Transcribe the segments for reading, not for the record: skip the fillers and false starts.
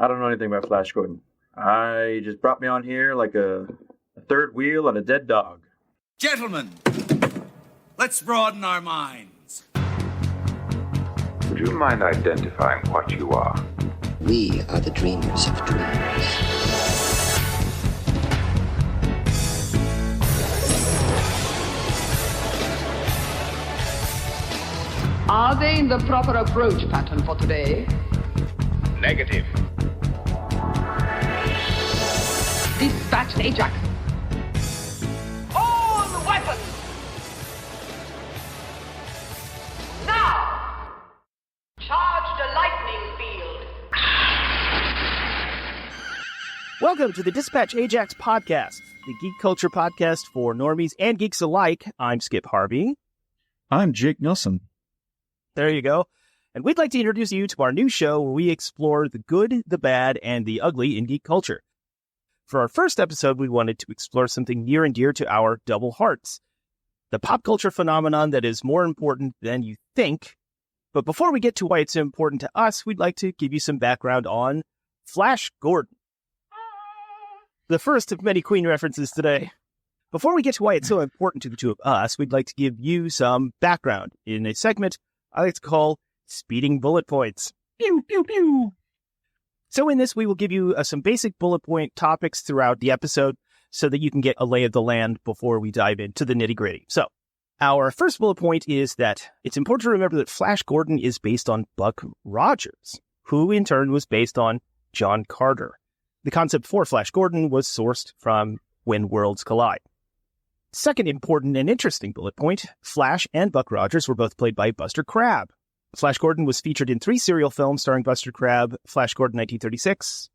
I don't know anything about Flash Gordon. I just brought me on here like a third wheel on a dead dog. Gentlemen, let's broaden our minds. Would you mind identifying what you are? We are the dreamers of dreams. Are they in the proper approach pattern for today? Negative. Dispatch Ajax. All weapons! Now! Charge the lightning field. Welcome to the Dispatch Ajax podcast, the geek culture podcast for normies and geeks alike. I'm Skip Harvey. I'm Jake Nelson. There you go. And we'd like to introduce you to our new show where we explore the good, the bad, and the ugly in geek culture. For our first episode, we wanted to explore something near and dear to our double hearts, the pop culture phenomenon that is more important than you think. But before we get to why it's so important to us, we'd like to give you some background on Flash Gordon, the first of many Queen references today. Before we get to why it's so important to the two of us, we'd like to give you some background in a segment I like to call Speeding Bullet Points. Pew, pew, pew. So in this, we will give you some basic bullet point topics throughout the episode so that you can get a lay of the land before we dive into the nitty-gritty. So our first bullet point is that it's important to remember that Flash Gordon is based on Buck Rogers, who in turn was based on John Carter. The concept for Flash Gordon was sourced from When Worlds Collide. Second important and interesting bullet point, Flash and Buck Rogers were both played by Buster Crabbe. Flash Gordon was featured in 3 serial films starring Buster Crabbe: Flash Gordon 1936,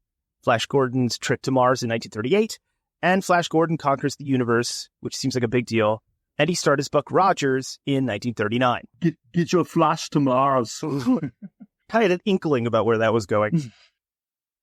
Flash Gordon's Trip to Mars in 1938, and Flash Gordon Conquers the Universe, which seems like a big deal, and he starred as Buck Rogers in 1939. Get your Flash to Mars. I had an inkling about where that was going.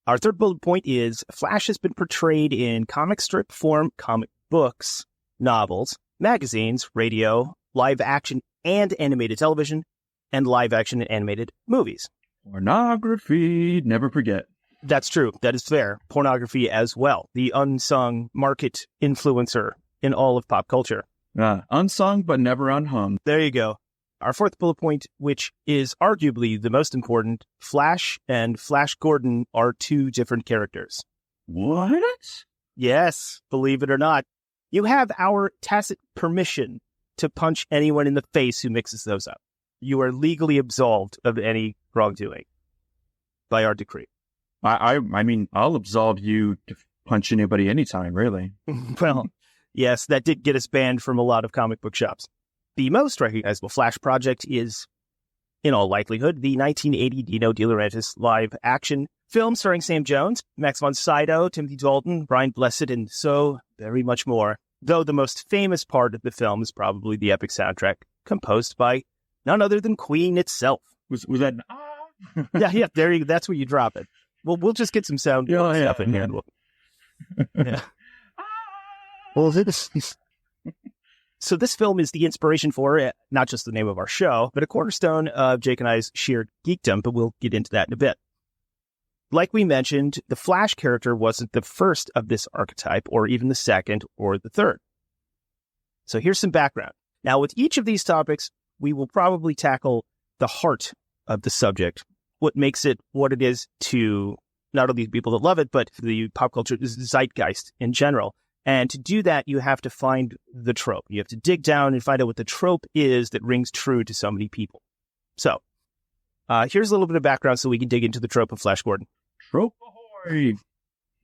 Our third bullet point is Flash has been portrayed in comic strip form, comic books, novels, magazines, radio, live action and animated television, and live action and animated movies. Pornography, never forget. That's true. That is fair. Pornography as well. The unsung market influencer in all of pop culture. Unsung but never unhung. There you go. Our fourth bullet point, which is arguably the most important, Flash and Flash Gordon are 2 different characters. What? Yes, believe it or not. You have our tacit permission to punch anyone in the face who mixes those up. You are legally absolved of any wrongdoing by our decree. I mean, I'll absolve you to punch anybody anytime, really. Well, yes, that did get us banned from a lot of comic book shops. The most recognizable Flash project is, in all likelihood, the 1980 Dino De Laurentiis live-action film starring Sam Jones, Max von Sydow, Timothy Dalton, Brian Blessed, and so very much more. Though the most famous part of the film is probably the epic soundtrack composed by none other than Queen itself. Was that yeah, there you go. That's where you drop it. We'll just get some sound stuff in here. Yeah. Well, so this film is the inspiration for not just the name of our show, but a cornerstone of Jake and I's shared geekdom, but we'll get into that in a bit. Like we mentioned, the Flash character wasn't the first of this archetype, or even the second or the third. So here's some background. Now, with each of these topics, we will probably tackle the heart of the subject, what makes it what it is to not only people that love it, but the pop culture zeitgeist in general. And to do that, you have to find the trope. You have to dig down and find out what the trope is that rings true to so many people. So here's a little bit of background so we can dig into the trope of Flash Gordon. Trope ahoy!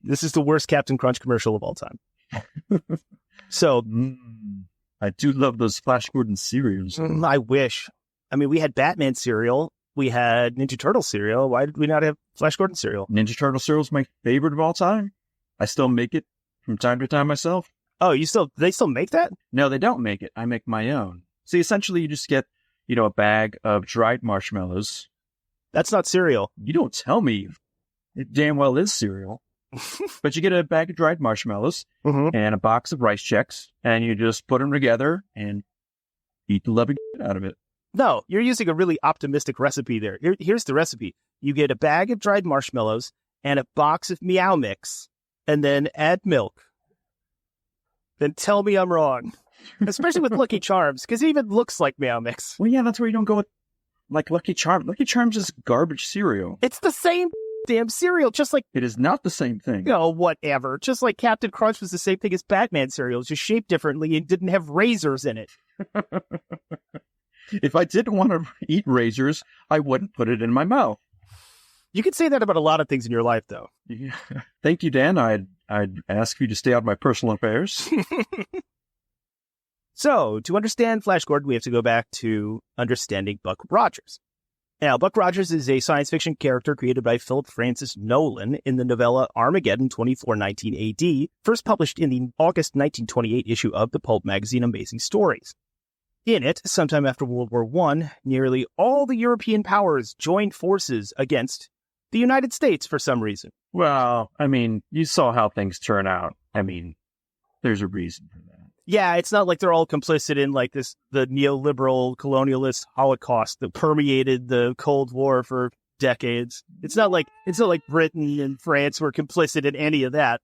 This is the worst Captain Crunch commercial of all time. So I do love those Flash Gordon cereals. I wish. I mean, we had Batman cereal. We had Ninja Turtle cereal. Why did we not have Flash Gordon cereal? Ninja Turtle cereal is my favorite of all time. I still make it from time to time myself. Oh, they still make that? No, they don't make it. I make my own. See, essentially, you just get, a bag of dried marshmallows. That's not cereal. You don't tell me. It damn well is cereal. But you get a bag of dried marshmallows and a box of rice checks, and you just put them together and eat the living out of it. No, you're using a really optimistic recipe there. Here's the recipe. You get a bag of dried marshmallows and a box of Meow Mix, and then add milk, then tell me I'm wrong. Especially with Lucky Charms, because it even looks like Meow Mix. Well, yeah, that's where you don't go with, like, Lucky Charms. Lucky Charms is garbage cereal. It's the same damn cereal, just like... It is not the same thing. Oh, whatever. Just like Captain Crunch was the same thing as Batman cereal, just shaped differently and didn't have razors in it. If I didn't want to eat razors, I wouldn't put it in my mouth. You could say that about a lot of things in your life, though. Yeah. Thank you, Dan. I'd ask you to stay out of my personal affairs. So, to understand Flash Gordon, we have to go back to understanding Buck Rogers. Now, Buck Rogers is a science fiction character created by Philip Francis Nolan in the novella Armageddon 2419 AD, first published in the August 1928 issue of the pulp magazine Amazing Stories. In it, sometime after World War I, nearly all the European powers joined forces against the United States for some reason. Well, I mean, you saw how things turn out. I mean, there's a reason for that. Yeah, it's not like they're all complicit in like the neoliberal colonialist Holocaust that permeated the Cold War for decades. It's not like Britain and France were complicit in any of that.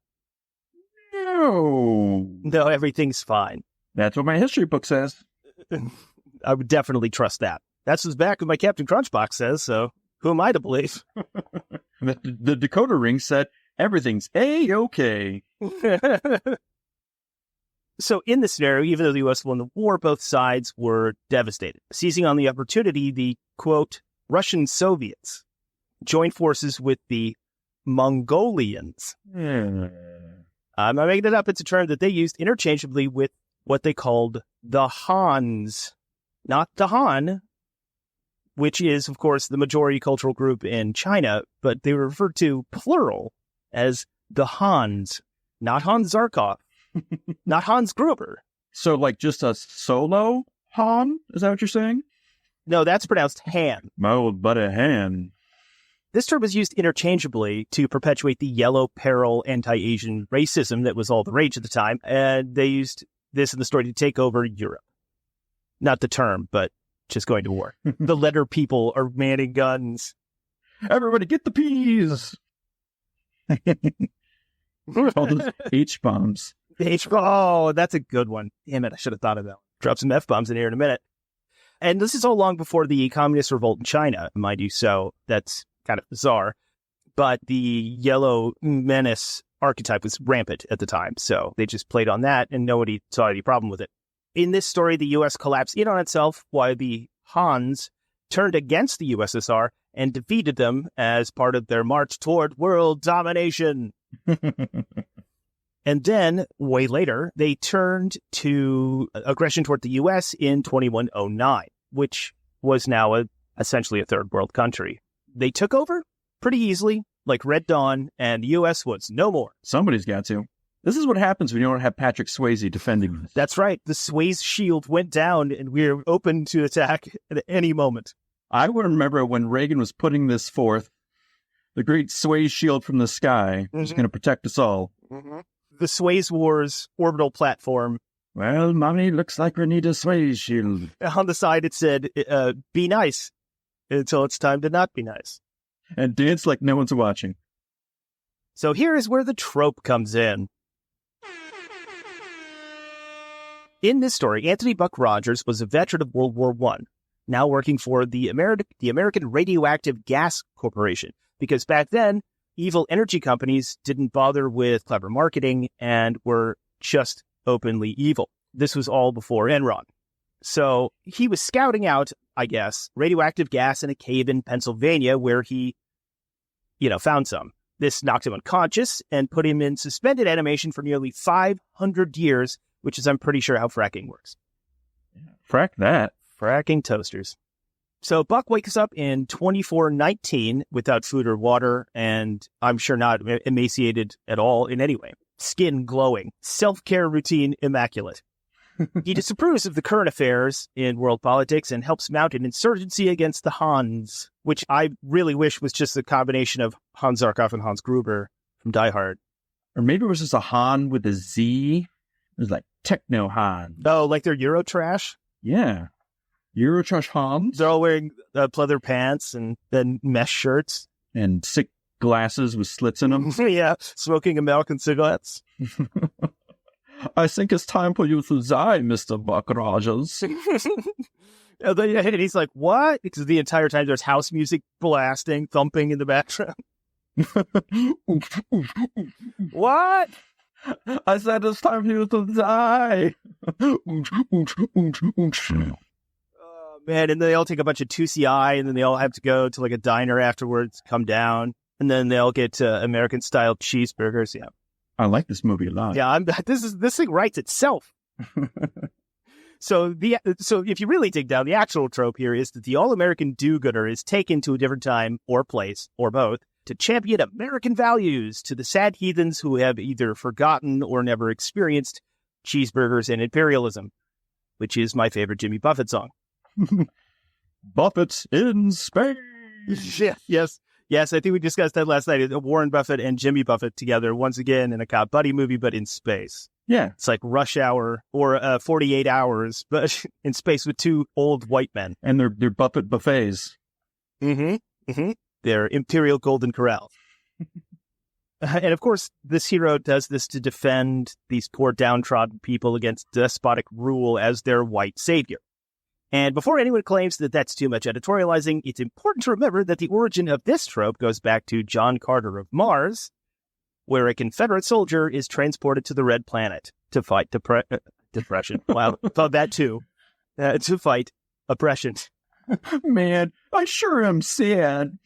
No, Everything's fine. That's what my history book says. I would definitely trust that. That's what's back of my Captain Crunch box says, so who am I to believe? The decoder ring said everything's A-okay. So in this scenario, even though the U.S. won the war, both sides were devastated. Seizing on the opportunity, the, quote, Russian Soviets joined forces with the Mongolians. I'm not making it up. It's a term that they used interchangeably with what they called the Hans. Not the Han, which is, of course, the majority cultural group in China, but they were referred to plural as the Hans, not Hans Zarkov. Not Hans Gruber. So, like, just a solo Han? Is that what you're saying? No, that's pronounced Han. My old buddy Han. This term was used interchangeably to perpetuate the yellow peril anti-Asian racism that was all the rage at the time, and they used this in the story to take over Europe. Not the term, but just going to war. The letter people are manning guns. Everybody get the peas! All those H-bombs. Oh, that's a good one. Damn it, I should have thought of that. Drop some F-bombs in here in a minute. And this is all long before the communist revolt in China, mind you, so that's kind of bizarre. But the yellow menace archetype was rampant at the time, so they just played on that, and nobody saw any problem with it. In this story, the U.S. collapsed in on itself, while the Hans turned against the USSR and defeated them as part of their march toward world domination. And then, way later, they turned to aggression toward the U.S. in 2109, which was now essentially a third world country. They took over pretty easily, like Red Dawn, and the U.S. was no more. Somebody's got to. This is what happens when you don't have Patrick Swayze defending this. That's right. The Swayze shield went down, and we're open to attack at any moment. I would remember when Reagan was putting this forth, the great Swayze shield from the sky is going to protect us all. Mm-hmm. The Swayze Wars orbital platform. Well, Mommy, looks like we need a Swayze shield. On the side, it said, be nice until it's time to not be nice. And dance like no one's watching. So here is where the trope comes in. In this story, Anthony Buck Rogers was a veteran of World War I, now working for the American Radioactive Gas Corporation, because back then, evil energy companies didn't bother with clever marketing and were just openly evil. This was all before Enron. So he was scouting out, I guess, radioactive gas in a cave in Pennsylvania where he, found some. This knocked him unconscious and put him in suspended animation for nearly 500 years, which is, I'm pretty sure, how fracking works. Frack that. Fracking toasters. So Buck wakes up in 2419 without food or water, and I'm sure not emaciated at all in any way. Skin glowing. Self-care routine immaculate. He disapproves of the current affairs in world politics and helps mount an insurgency against the Hans, which I really wish was just a combination of Hans Zarkov and Hans Gruber from Die Hard. Or maybe it was just a Han with a Z. It was like Techno Han. Oh, like they're Eurotrash? Yeah. Eurotrash Hans. They're all wearing pleather pants and then mesh shirts. And sick glasses with slits in them. Yeah, smoking American cigarettes. I think it's time for you to die, Mr. Buck Rogers. And he's like, what? Because the entire time there's house music blasting, thumping in the background. What? I said it's time for you to die. Oh, man, and they all take a bunch of 2CI, and then they all have to go to like a diner afterwards, come down, and then they all get American-style cheeseburgers. Yeah, I like this movie a lot. yeah. This thing writes itself. So if you really dig down, the actual trope here is that the all-American do-gooder is taken to a different time or place or both to champion American values to the sad heathens who have either forgotten or never experienced cheeseburgers and imperialism, which is my favorite Jimmy Buffett song. Buffett's in space. Yes. I think we discussed that last night. Warren Buffett and Jimmy Buffett together once again in a cop buddy movie, but in space. Yeah. It's like Rush Hour or 48 Hours, but in space with two old white men. And they're Buffett buffets. Mm-hmm. They're Imperial Golden Corral. And of course, this hero does this to defend these poor downtrodden people against despotic rule as their white savior. And before anyone claims that that's too much editorializing, it's important to remember that the origin of this trope goes back to John Carter of Mars, where a Confederate soldier is transported to the Red Planet to fight depression. Wow, thought that too. To fight oppression. Man, I sure am sad.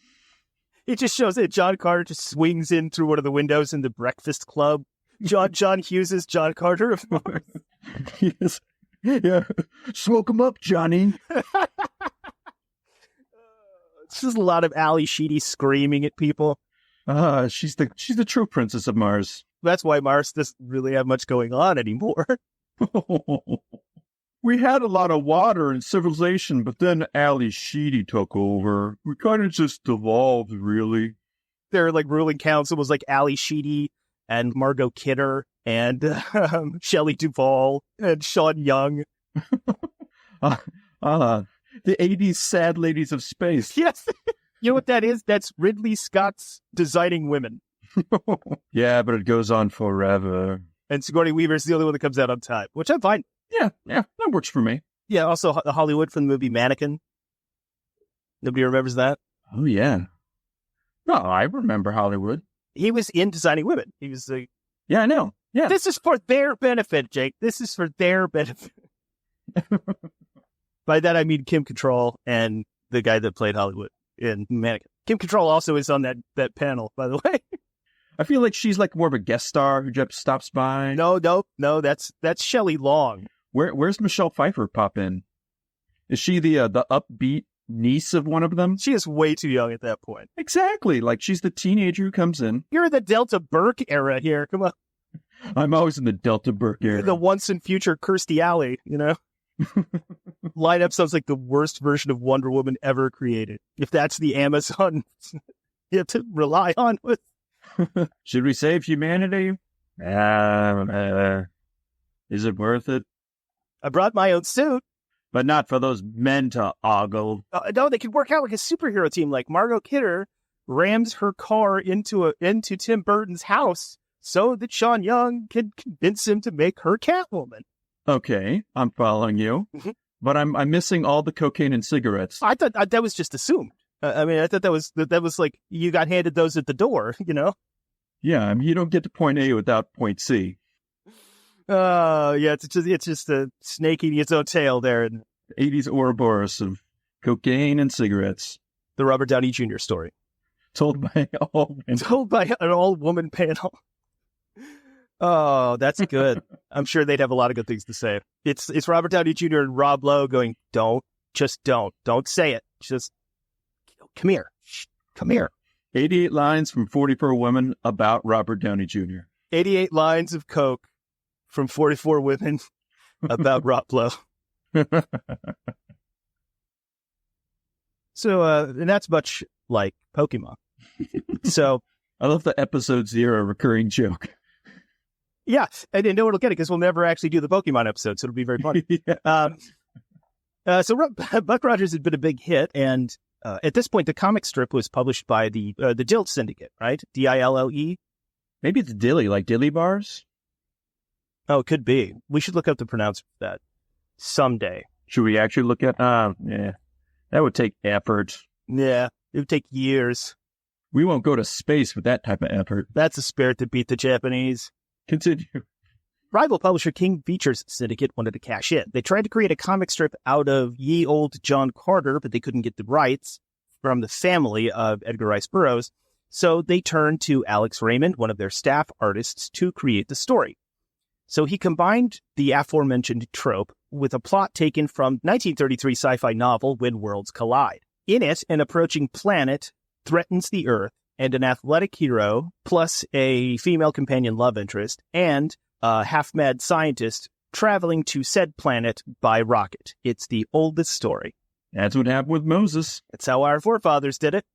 It just shows that John Carter just swings in through one of the windows in the Breakfast Club. John Hughes is John Carter of Mars. Yes. Yeah. Smoke 'em up, Johnny. It's just a lot of Ali Sheedy screaming at people. She's the true princess of Mars. That's why Mars doesn't really have much going on anymore. We had a lot of water and civilization, but then Ali Sheedy took over. We kind of just devolved, really. Their like ruling council was like Ali Sheedy and Margot Kidder and Shelley Duvall and Sean Young. The 80s sad ladies of space. Yes. You know what that is? That's Ridley Scott's Designing Women. Yeah, but it goes on forever. And Sigourney Weaver's the only one that comes out on time, which I'm fine. Yeah, that works for me. Yeah, also Hollywood from the movie Mannequin. Nobody remembers that? Oh, yeah. No, I remember Hollywood. He was in Designing Women. He was the... Yeah, I know. Yeah. This is for their benefit, Jake. This is for their benefit. By that, I mean Kim Cattrall and the guy that played Hollywood in Mannequin. Kim Cattrall also is on that panel, by the way. I feel like she's like more of a guest star who just stops by. No, that's Shelley Long. Where's Michelle Pfeiffer pop in? Is she the upbeat niece of one of them? She is way too young at that point. Exactly. Like she's the teenager who comes in. You're in the Delta Burke era here. Come on. I'm always in the Delta Burke era. You're the once and future Kirstie Alley, you know? Lineup sounds like the worst version of Wonder Woman ever created. If that's the Amazon you have to rely on with. Should we save humanity? Is it worth it? I brought my own suit. But not for those men to ogle. No, they could work out like a superhero team. Like Margot Kidder rams her car into Tim Burton's house so that Sean Young can convince him to make her Catwoman. Okay, I'm following you. But I'm missing all the cocaine and cigarettes. I thought that was just assumed. I mean, I thought that was like you got handed those at the door, you know? Yeah, I mean, you don't get to point A without point C. Yeah, it's just a snake eating its own tail there. And 80s Ouroboros of cocaine and cigarettes. The Robert Downey Jr. story. Told by an all-woman panel. Oh, that's good. I'm sure they'd have a lot of good things to say. It's Robert Downey Jr. and Rob Lowe going, don't say it. Just come here. Come here. 88 lines from 44 women about Robert Downey Jr. 88 lines of coke from 44 women about Rob Lowe. So, and that's much like Pokemon. So, I love the episode 0 recurring joke. Yeah, and no one will get it because we'll never actually do the Pokemon episode, so it'll be very funny. Yeah. So Buck Rogers had been a big hit, and At this point, the comic strip was published by the Dill Syndicate, right? Dille. Maybe it's dilly, like dilly bars? Oh, it could be. We should look up the pronouncer for that someday. Should we actually look at... yeah. That would take effort. Yeah, it would take years. We won't go to space with that type of effort. That's the spirit that beat the Japanese. Continue. Rival publisher King Features Syndicate wanted to cash in. They tried to create a comic strip out of ye old John Carter, but they couldn't get the rights from the family of Edgar Rice Burroughs. So they turned to Alex Raymond, one of their staff artists, to create the story. So he combined the aforementioned trope with a plot taken from 1933 sci-fi novel When Worlds Collide. In it, an approaching planet threatens the Earth, and an athletic hero, plus a female companion love interest, and a half-mad scientist traveling to said planet by rocket. It's the oldest story. That's what happened with Moses. That's how our forefathers did it.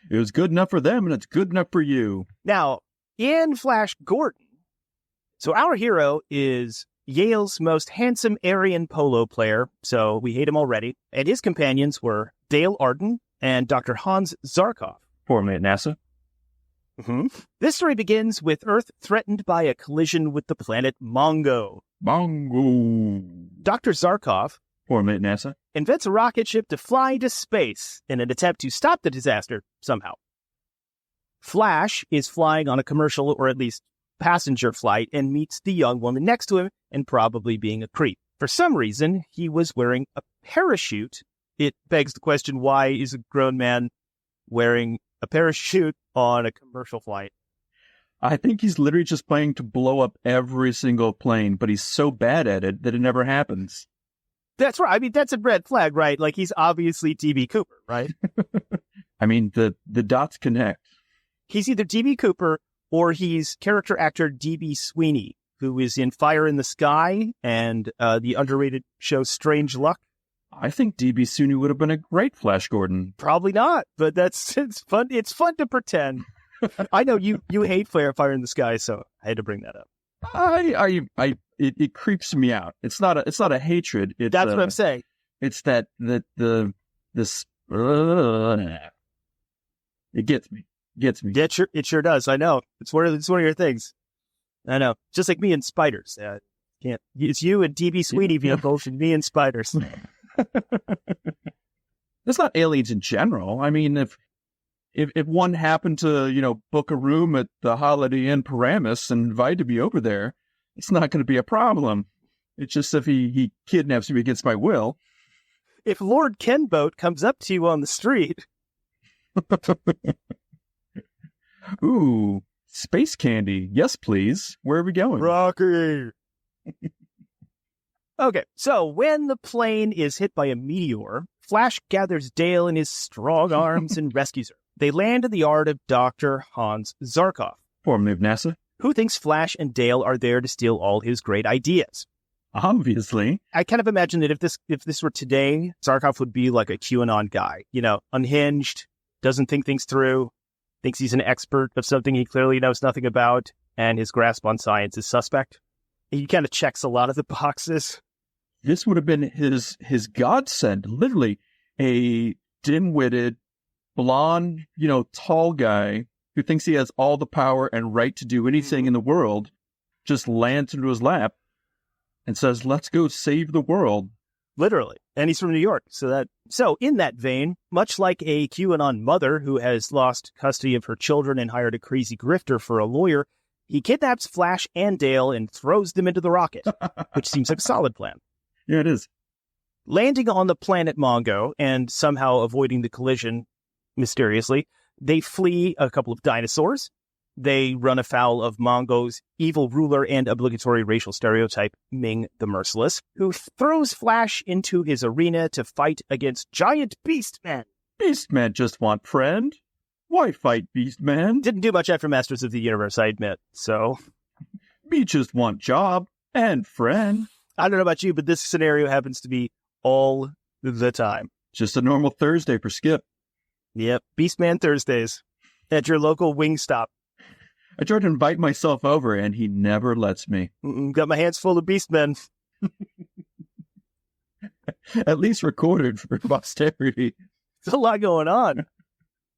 It was good enough for them, and it's good enough for you. Now, in Flash Gordon, so our hero is Yale's most handsome Aryan polo player, so we hate him already, and his companions were Dale Arden and Dr. Hans Zarkov. Formerly at NASA. Mm-hmm. This story begins with Earth threatened by a collision with the planet Mongo. Dr. Zarkov, Formerly at NASA, invents a rocket ship to fly to space in an attempt to stop the disaster somehow. Flash is flying on a commercial, or at least passenger flight, and meets the young woman next to him and probably being a creep. For some reason, he was wearing a parachute. It begs the question, why is a grown man wearing a parachute on a commercial flight? I think he's literally just playing to blow up every single plane, but he's so bad at it that it never happens. That's right. I mean, that's a red flag, right? Like, he's obviously D.B. Cooper, right? I mean, the dots connect. He's either D.B. Cooper or he's character actor D.B. Sweeney, who is in Fire in the Sky and the underrated show Strange Luck. I think D.B. Sweeney would have been a great Flash Gordon. Probably not, but it's fun. It's fun to pretend. I know you hate Fire in the Sky, so I had to bring that up. It creeps me out. It's not a hatred. That's what I'm saying. It's that it gets me. It sure does. I know. It's one of your things. I know. Just like me and spiders. Can't. It's you and DB Sweeney vehicles and me and spiders. It's not aliens in general. I mean, if one happened to book a room at the Holiday Inn Paramus and invited me over there, it's not going to be a problem. It's just if he kidnaps me against my will. If Lord Kenboat comes up to you on the street. Ooh, space candy. Yes, please. Where are we going? Rocky. Okay, so when the plane is hit by a meteor, Flash gathers Dale in his strong arms and rescues her. They land in the yard of Dr. Hans Zarkov, Formerly of NASA, who thinks Flash and Dale are there to steal all his great ideas. Obviously. I kind of imagine that if this were today, Zarkov would be like a QAnon guy, unhinged, doesn't think things through, thinks he's an expert of something he clearly knows nothing about, and his grasp on science is suspect. He kind of checks a lot of the boxes. This would have been his godsend, literally a dim-witted, blonde, tall guy who thinks he has all the power and right to do anything in the world, just lands into his lap and says, let's go save the world. Literally. And he's from New York. So in that vein, much like a QAnon mother who has lost custody of her children and hired a crazy grifter for a lawyer, he kidnaps Flash and Dale and throws them into the rocket, which seems like a solid plan. Yeah, it is. Landing on the planet Mongo and somehow avoiding the collision mysteriously, they flee a couple of dinosaurs. They run afoul of Mongo's evil ruler and obligatory racial stereotype, Ming the Merciless, who throws Flash into his arena to fight against giant Beastman. Beastman just want friend. Why fight Beastman? Didn't do much after Masters of the Universe, I admit, so... Me just want job and friend. I don't know about you, but this scenario happens to be all the time. Just a normal Thursday for Skip. Yep, Beastman Thursdays at your local Wingstop. I tried to invite myself over, and he never lets me. Got my hands full of Beastmen. At least recorded for posterity. There's a lot going on.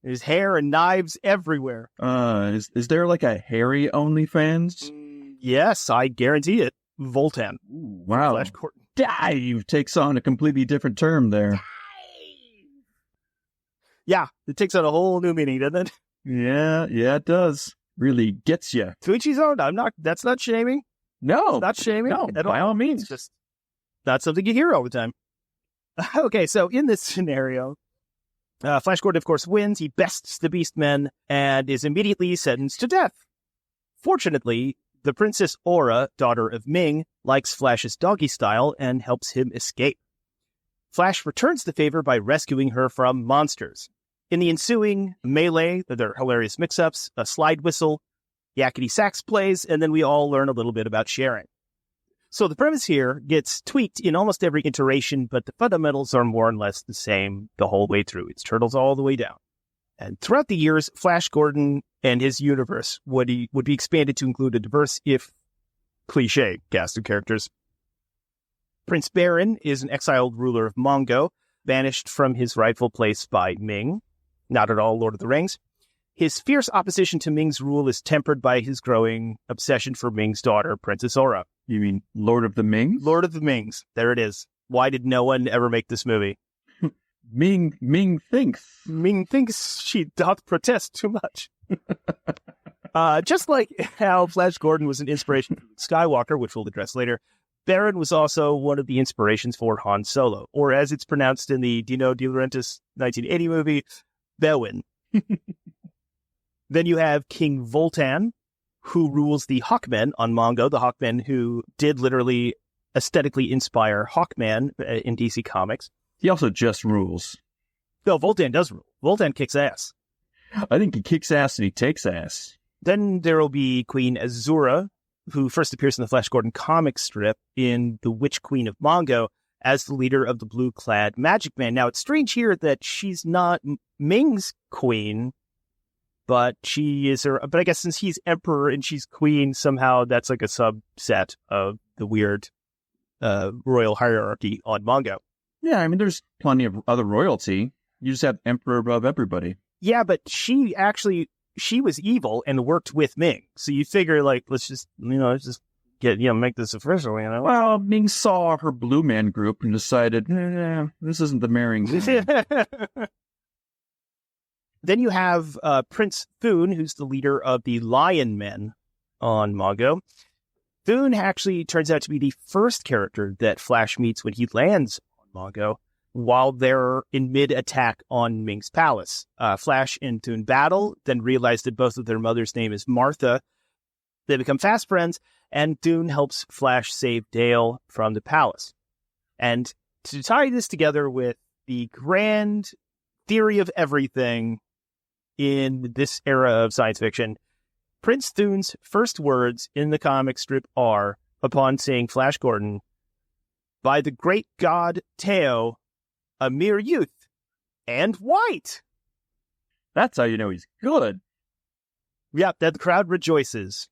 There's hair and knives everywhere. Is there like a hairy OnlyFans? Yes, I guarantee it. Voltan. Ooh, wow. Flash Gordon. Dive takes on a completely different term there. Yeah, it takes on a whole new meaning, doesn't it? Yeah, it does. Really gets you. To each his own. That's not shaming. No. It's not shaming. No, at by all means. It's just not something you hear all the time. Okay, so in this scenario, Flash Gordon, of course, wins. He bests the Beastmen and is immediately sentenced to death. Fortunately, the Princess Aura, daughter of Ming, likes Flash's doggy style and helps him escape. Flash returns the favor by rescuing her from monsters. In the ensuing melee, there are hilarious mix-ups, a slide whistle, yakety sax plays, and then we all learn a little bit about sharing. So the premise here gets tweaked in almost every iteration, but the fundamentals are more or less the same the whole way through. It's turtles all the way down. And throughout the years, Flash Gordon and his universe would be expanded to include a diverse, if cliche, cast of characters. Prince Baron is an exiled ruler of Mongo, banished from his rightful place by Ming. Not at all Lord of the Rings. His fierce opposition to Ming's rule is tempered by his growing obsession for Ming's daughter, Princess Aura. You mean Lord of the Mings? Lord of the Mings. There it is. Why did no one ever make this movie? Ming thinks. Ming thinks she doth protest too much. Just like how Flash Gordon was an inspiration for Skywalker, which we'll address later, Baron was also one of the inspirations for Han Solo, or as it's pronounced in the Dino De Laurentiis 1980 movie, Bewin. Then you have King Voltan, who rules the Hawkmen on Mongo, the Hawkmen who did literally aesthetically inspire Hawkman in DC Comics. He also just rules. No, Voltan does rule. Voltan kicks ass. I think he kicks ass and he takes ass. Then there will be Queen Azura, who first appears in the Flash Gordon comic strip in The Witch Queen of Mongo as the leader of the blue-clad Magic Man. Now, it's strange here that she's not Ming's queen, but she is her. But I guess since he's emperor and she's queen, somehow that's like a subset of the weird royal hierarchy on Mongo. Yeah, I mean, there's plenty of other royalty. You just have emperor above everybody. Yeah, but she was evil and worked with Ming. So you figure, like, let's just make this official, you know? Well, Ming saw her Blue Man group and decided, this isn't the marrying time. Then you have Prince Thune, who's the leader of the Lion Men on Mongo. Thune actually turns out to be the first character that Flash meets when he lands on Mongo, while they're in mid-attack on Ming's palace. Flash and Thune battle, then realize that both of their mother's name is Martha. They become fast friends, and Thune helps Flash save Dale from the palace. And to tie this together with the grand theory of everything in this era of science fiction, Prince Thune's first words in the comic strip are, upon seeing Flash Gordon, "By the great god Teo, a mere youth, and white." That's how you know he's good. Yep, that the crowd rejoices.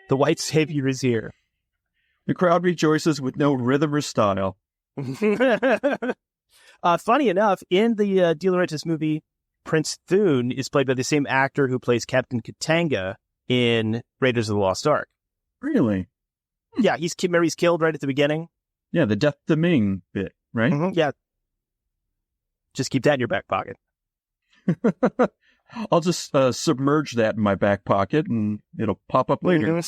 The white savior is here. The crowd rejoices with no rhythm or style. Funny enough, in the De Laurentiis movie, Prince Thune is played by the same actor who plays Captain Katanga in Raiders of the Lost Ark. Really? Yeah, he's killed right at the beginning. Yeah, the Death to Ming bit, right? Mm-hmm, yeah. Just keep that in your back pocket. I'll just submerge that in my back pocket and it'll pop up later.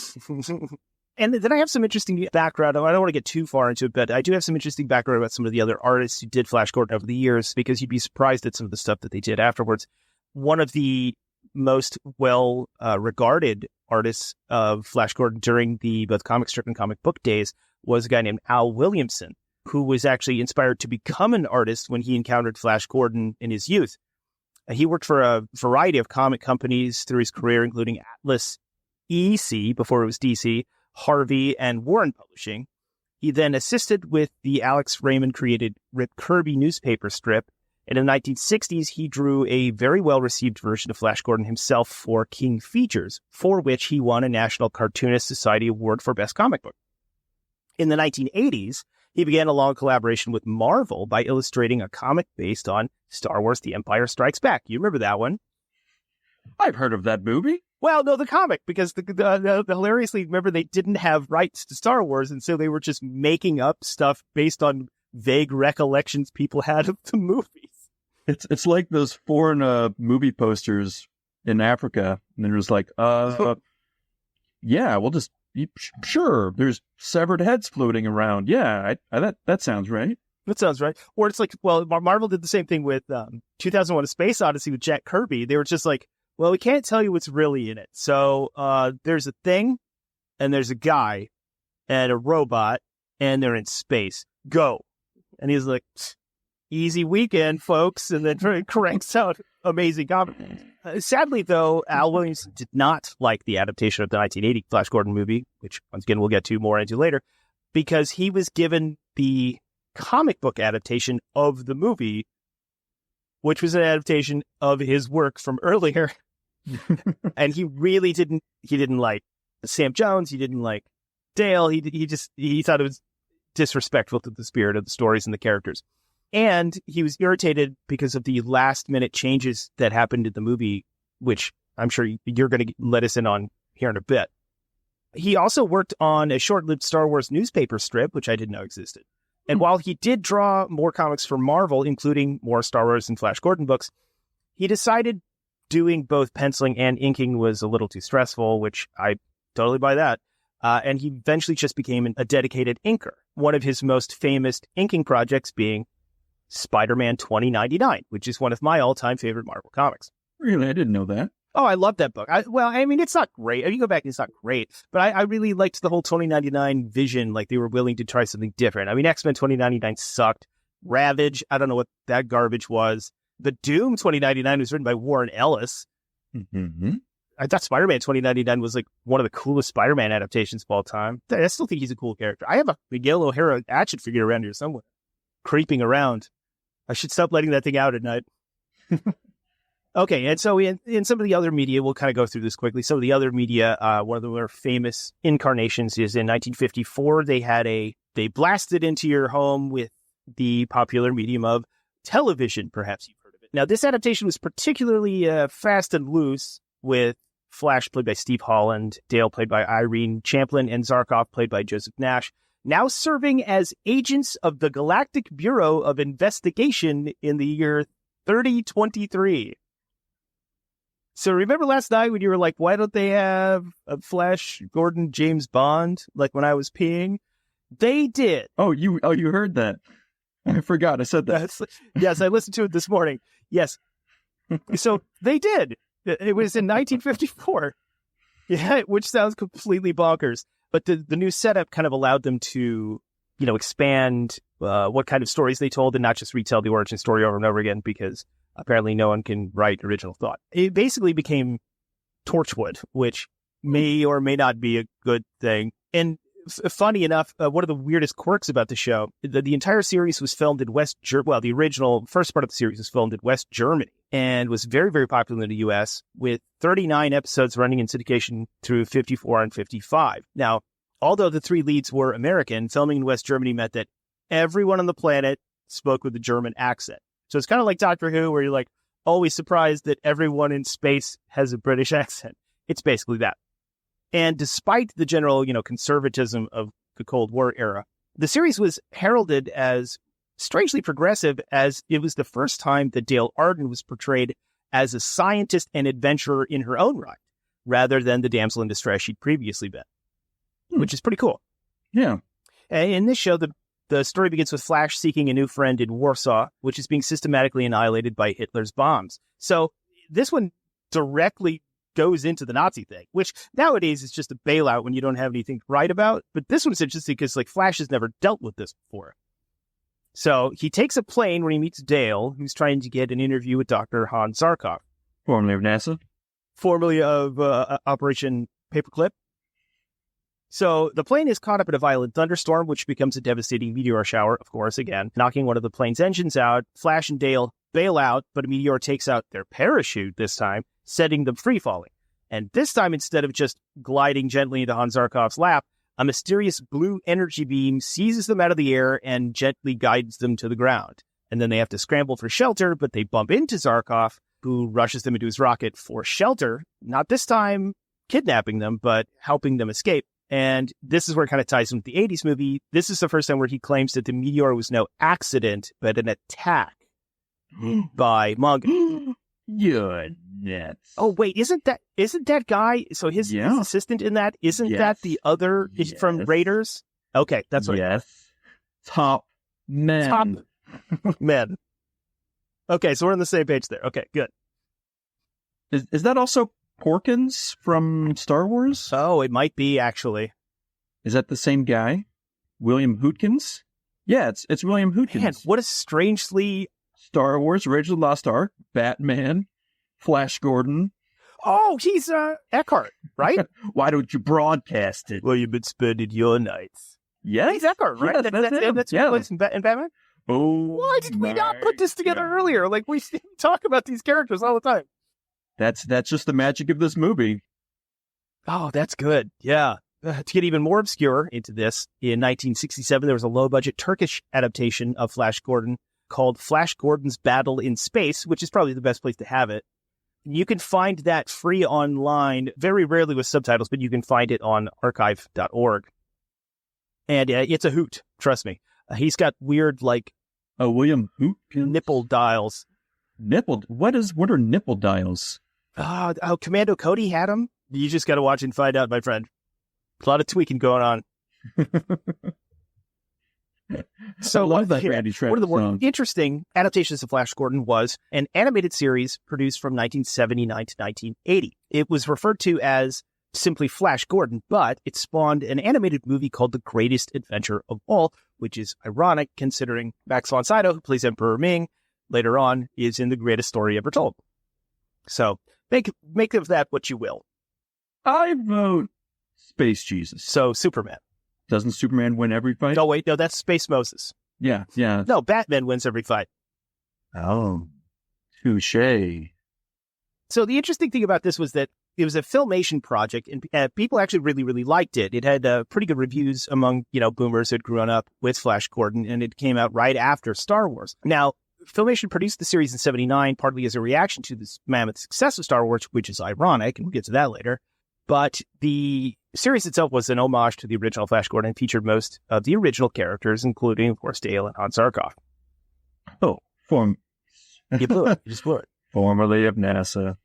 And then I have some interesting background. I don't want to get too far into it, but I do have some interesting background about some of the other artists who did Flash Gordon over the years, because you'd be surprised at some of the stuff that they did afterwards. One of the most well-regarded artists of Flash Gordon during the both comic strip and comic book days was a guy named Al Williamson, who was actually inspired to become an artist when he encountered Flash Gordon in his youth. He worked for a variety of comic companies through his career, including Atlas EC, before it was DC, Harvey, and Warren Publishing. He then assisted with the Alex Raymond-created Rip Kirby newspaper strip, and in the 1960s, he drew a very well-received version of Flash Gordon himself for King Features, for which he won a National Cartoonist Society Award for Best Comic Book. In the 1980s, He began a long collaboration with Marvel by illustrating a comic based on Star Wars The Empire Strikes Back. You remember that one? I've heard of that movie. Well, no, the comic, because the hilariously, remember, they didn't have rights to Star Wars, and so they were just making up stuff based on vague recollections people had of the movies. It's like those foreign movie posters in Africa, and they're just like, yeah, we'll just, sure, there's severed heads floating around. Yeah, that sounds right. That sounds right. Or it's like, well, Marvel did the same thing with 2001: A Space Odyssey with Jack Kirby. They were just like, well, we can't tell you what's really in it. So there's a thing, and there's a guy, and a robot, and they're in space. Go. And he's like, easy weekend, folks, and then cranks out amazing comics. Sadly, though, Al Williams did not like the adaptation of the 1980 Flash Gordon movie, which, once again, we'll get to more into later, because he was given the comic book adaptation of the movie, which was an adaptation of his work from earlier. And he really didn't like Sam Jones. He didn't like Dale. He thought it was disrespectful to the spirit of the stories and the characters. And he was irritated because of the last minute changes that happened in the movie, which I'm sure you're going to let us in on here in a bit. He also worked on a short-lived Star Wars newspaper strip, which I didn't know existed. And while he did draw more comics for Marvel, including more Star Wars and Flash Gordon books, he decided doing both penciling and inking was a little too stressful, which I totally buy that. And he eventually just became a dedicated inker. One of his most famous inking projects being Spider-Man 2099, which is one of my all-time favorite Marvel comics. Really? I didn't know that. Oh, I love that book. It's not great. If you go back, it's not great. But I really liked the whole 2099 vision, like they were willing to try something different. I mean, X-Men 2099 sucked. Ravage, I don't know what that garbage was. The Doom 2099 was written by Warren Ellis. Mm-hmm. I thought Spider-Man 2099 was like one of the coolest Spider-Man adaptations of all time. I still think he's a cool character. I have a Miguel O'Hara action figure around here somewhere, creeping around. I should stop letting that thing out at night. Okay, and so in some of the other media, we'll kind of go through this quickly. Some of the other media, one of the more famous incarnations is in 1954. They blasted into your home with the popular medium of television. Perhaps you've heard of it. Now, this adaptation was particularly fast and loose, with Flash played by Steve Holland, Dale played by Irene Champlin, and Zarkov played by Joseph Nash, now serving as agents of the Galactic Bureau of Investigation in the year 3023. So remember last night when you were like, why don't they have a Flash Gordon James Bond, like when I was peeing? They did. Oh, you heard that. I forgot I said that. Yes, I listened to it this morning. Yes. So they did. It was in 1954. Yeah, which sounds completely bonkers. But the new setup kind of allowed them to, expand what kind of stories they told and not just retell the origin story over and over again, because apparently no one can write original thought. It basically became Torchwood, which may or may not be a good thing. And funny enough, one of the weirdest quirks about the show, the entire series was filmed in the original first part of the series was filmed in West Germany and was very, very popular in the U.S., with 39 episodes running in syndication through 54 and 55. Now, although the three leads were American, filming in West Germany meant that everyone on the planet spoke with a German accent. So it's kind of like Doctor Who, where you're like always surprised that everyone in space has a British accent. It's basically that. And despite the general, conservatism of the Cold War era, the series was heralded as strangely progressive, as it was the first time that Dale Arden was portrayed as a scientist and adventurer in her own right, rather than the damsel in distress she'd previously been, which is pretty cool. Yeah. And in this show, the story begins with Flash seeking a new friend in Warsaw, which is being systematically annihilated by Hitler's bombs. So this one directly goes into the Nazi thing, which nowadays is just a bailout when you don't have anything to write about. But this one's interesting because Flash has never dealt with this before. So he takes a plane where he meets Dale, who's trying to get an interview with Dr. Hans Zarkov. Formerly of NASA. Formerly of Operation Paperclip. So the plane is caught up in a violent thunderstorm, which becomes a devastating meteor shower, of course, again, knocking one of the plane's engines out. Flash and Dale bail out, but a meteor takes out their parachute this time, setting them free falling. And this time, instead of just gliding gently into Hans Zarkov's lap, A mysterious blue energy beam seizes them out of the air and gently guides them to the ground. And then they have to scramble for shelter, but they bump into Zarkov, who rushes them into his rocket for shelter, not this time kidnapping them, but helping them escape. And this is where it kind of ties in with the 80s movie. This is the first time where he claims that the meteor was no accident, but an attack by Mongo. You're nuts. Oh, wait, isn't that guy, so his assistant in that, isn't that the other from Raiders? Okay, that's right. Yes. Top men. Men. Okay, so we're on the same page there. Okay, good. Is that also Porkins from Star Wars? Oh, it might be, actually. Is that the same guy? William Hootkins? Yeah, it's William Hootkins. Man, what a strangely... Star Wars, Raiders of the Lost Ark, Batman, Flash Gordon. Oh, he's Eckhart, right? Why don't you broadcast it? Well, you've been spending your nights. Yes. He's Eckhart, right? Yes, That's who plays in Batman? Oh, why did we not put this together earlier? Like, we talk about these characters all the time. That's just the magic of this movie. Oh, that's good. Yeah. To get even more obscure into this, in 1967, there was a low-budget Turkish adaptation of Flash Gordon called Flash Gordon's Battle in Space, which is probably the best place to have it. You can find that free online, very rarely with subtitles, but you can find it on archive.org. And it's a hoot, trust me. He's got weird, like... William Hootkins? Nipple dials. What are nipple dials? Commando Cody had them. You just got to watch and find out, my friend. A lot of tweaking going on. So I love that Randy Travis one of the more song. interesting adaptations of Flash Gordon was an animated series produced from 1979 to 1980. It was referred to as simply Flash Gordon, but it spawned an animated movie called The Greatest Adventure of All, which is ironic considering Max von Sydow, who plays Emperor Ming, later on is in The Greatest Story Ever Told. So make of that what you will. I vote Space Jesus. So Superman. Doesn't Superman win every fight? No, wait, no, that's Space Moses. Yeah. No, Batman wins every fight. Oh, touche. So the interesting thing about this was that it was a Filmation project, and people actually really, really liked it. It had pretty good reviews among, boomers who had grown up with Flash Gordon, and it came out right after Star Wars. Now, Filmation produced the series in 1979, partly as a reaction to this mammoth success of Star Wars, which is ironic, and we'll get to that later. But the series itself was an homage to the original Flash Gordon and featured most of the original characters, including, of course, Dale and Han Zarkov. Oh, You blew it. You just blew it. Formerly of NASA.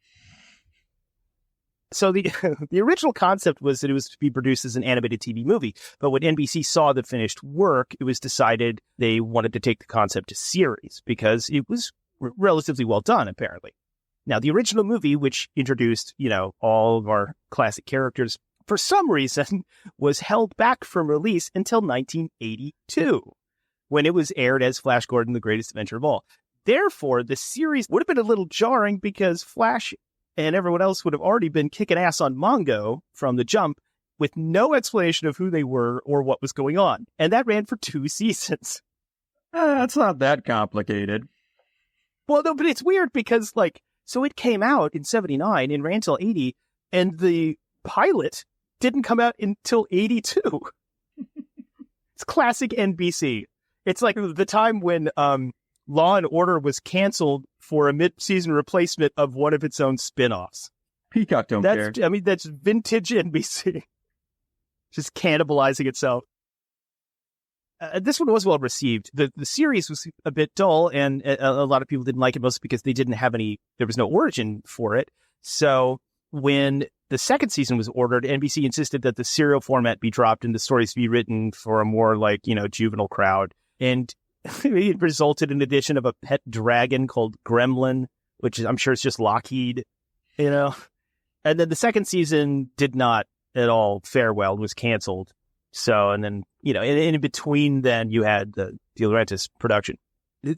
So the original concept was that it was to be produced as an animated TV movie. But when NBC saw the finished work, it was decided they wanted to take the concept to series because it was relatively well done, apparently. Now, the original movie, which introduced, all of our classic characters, for some reason, was held back from release until 1982, when it was aired as Flash Gordon, The Greatest Adventure of All. Therefore, the series would have been a little jarring because Flash and everyone else would have already been kicking ass on Mongo from the jump with no explanation of who they were or what was going on. And that ran for 2 seasons. It's not that complicated. Well, no, but it's weird because, so it came out in 79 and ran till 80, and the pilot didn't come out until 82. It's classic NBC. It's like the time when Law and Order was canceled for a mid-season replacement of one of its own spin-offs. Peacock don't care. I mean, that's vintage NBC. Just cannibalizing itself. This one was well received. The series was a bit dull, and a lot of people didn't like it, mostly because they didn't have there was no origin for it. So when the second season was ordered, NBC insisted that the serial format be dropped and the stories be written for a more juvenile crowd. And it resulted in the addition of a pet dragon called Gremlin, which I'm sure is just Lockheed, And then the second season did not at all fare well, was canceled. So, and then, in between then you had the De Laurentiis production.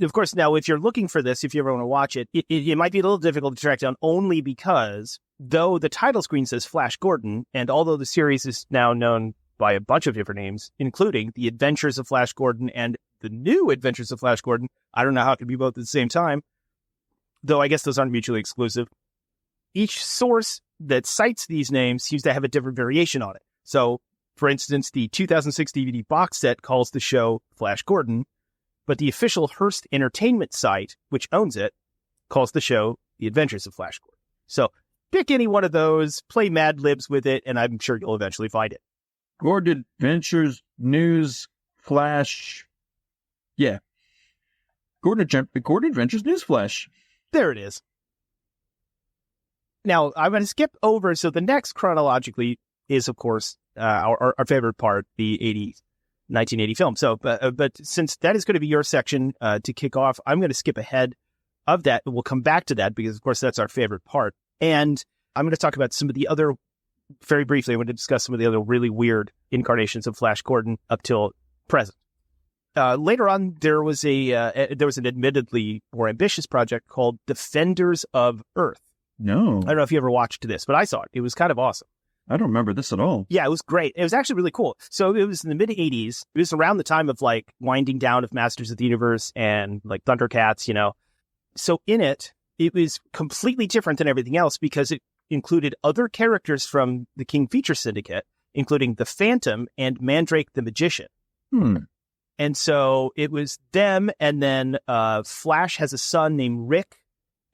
Of course, now, if you're looking for this, if you ever want to watch it, it might be a little difficult to track down only because though the title screen says Flash Gordon, and although the series is now known by a bunch of different names, including The Adventures of Flash Gordon and The New Adventures of Flash Gordon, I don't know how it could be both at the same time, though I guess those aren't mutually exclusive. Each source that cites these names seems to have a different variation on it. So For instance, the 2006 DVD box set calls the show Flash Gordon, but the official Hearst Entertainment site, which owns it, calls the show The Adventures of Flash Gordon. So pick any one of those, play Mad Libs with it, and I'm sure you'll eventually find it. Gordon Adventures News Flash. Yeah. Gordon Adventures News Flash. There it is. Now, I'm going to skip over. So the next chronologically is, of course, our favorite part, the 1980 film. So, but since that is going to be your section to kick off, I'm going to skip ahead of that. We'll come back to that because, of course, that's our favorite part. And I'm going to talk about some of the other, very briefly, I'm going to discuss some of the other really weird incarnations of Flash Gordon up till present. Later on, there was an admittedly more ambitious project called Defenders of Earth. No. I don't know if you ever watched this, but I saw it. It was kind of awesome. I don't remember this at all. Yeah, it was great. It was actually really cool. So it was in the mid 80s. It was around the time of like winding down of Masters of the Universe and like Thundercats, you know. So in it, it was completely different than everything else because it included other characters from the King Feature Syndicate, including the Phantom and Mandrake the Magician. And so it was them, and then Flash has a son named Rick,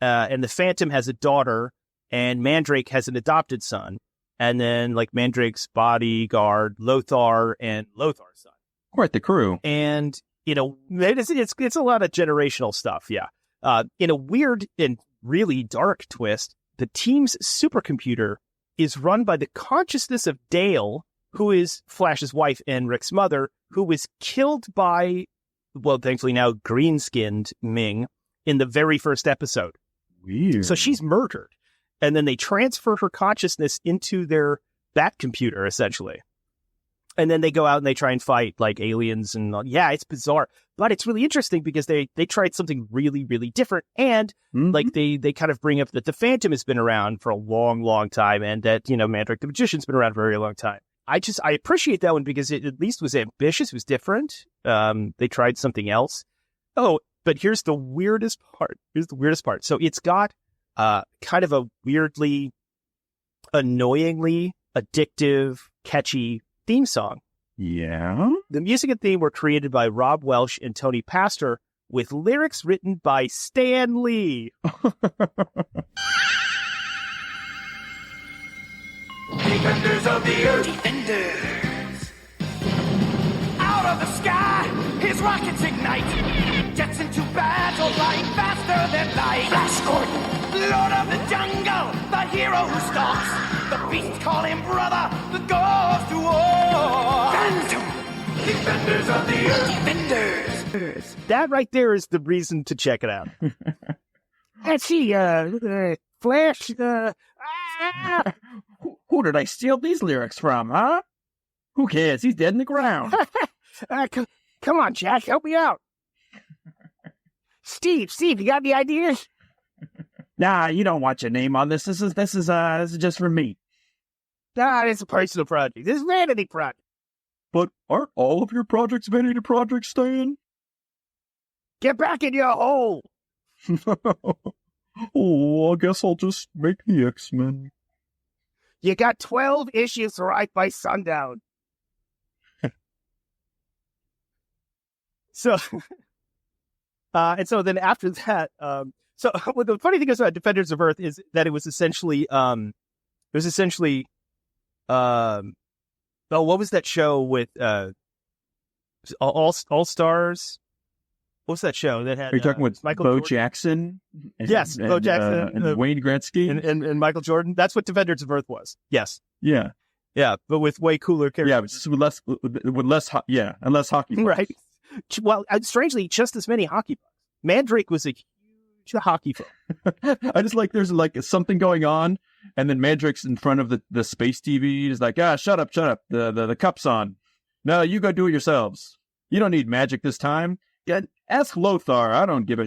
and the Phantom has a daughter, and Mandrake has an adopted son. And then like Mandrake's bodyguard, Lothar, and Lothar's son. Quite the crew. And, you know, it's a lot of generational stuff, yeah. In a weird and really dark twist, the team's supercomputer is run by the consciousness of Dale, who is Flash's wife and Rick's mother, who was killed by, well, thankfully now green-skinned Ming in the very first episode. Weird. So she's murdered. And then they transfer her consciousness into their bat computer, essentially. And then they go out and they try and fight like aliens. And yeah, it's bizarre. But it's really interesting because they tried something really, really different. And like they kind of bring up that the Phantom has been around for a long, long time. And that, you know, Mandrake the Magician's been around for a very long time. I appreciate that one because it at least was ambitious. It was different. They tried something else. Oh, but here's the weirdest part. So it's got kind of a weirdly, annoyingly addictive, catchy theme song. Yeah. The music and theme were created by Rob Welsh and Tony Pastor with lyrics written by Stan Lee. Defenders of the Earth. Defenders. Out of the sky, his rockets ignite. Jets into battle, flying faster than light. Flash Gordon. Lord of the jungle, the hero who stalks. The beasts call him brother, the goes to war. Phantom. Defenders of the Earth. Defenders. That right there is the reason to check it out. Let's see, Flash, Who did I steal these lyrics from, huh? Who cares? He's dead in the ground. Come on, Jack, help me out. Steve, you got any ideas? Nah, you don't want your name on this. This is just for me. Nah, it's a personal project. This is a vanity project. But aren't all of your projects vanity projects, Stan? Get back in your hole. Oh, I guess I'll just make the X-Men. You got 12 issues to write by sundown. So, and so then after that, so well, the funny thing is about Defenders of Earth is that it was essentially, oh, what was that show with, All Stars? What was that show that had? Are you talking with Michael Bo Jordan? Jackson? Yes, Bo Jackson and Wayne Gretzky and Michael Jordan. That's what Defenders of Earth was. Yes. Yeah. Yeah, but with way cooler characters. Yeah, but just with less, and less hockey. Right. Well, strangely, just as many hockey bucks. Mandrake was a huge hockey fan. I just like there's like something going on, and then Mandrake's in front of the space TV. He's like, shut up. The cup's on. No, you go do it yourselves. You don't need magic this time. Ask Lothar. I don't give a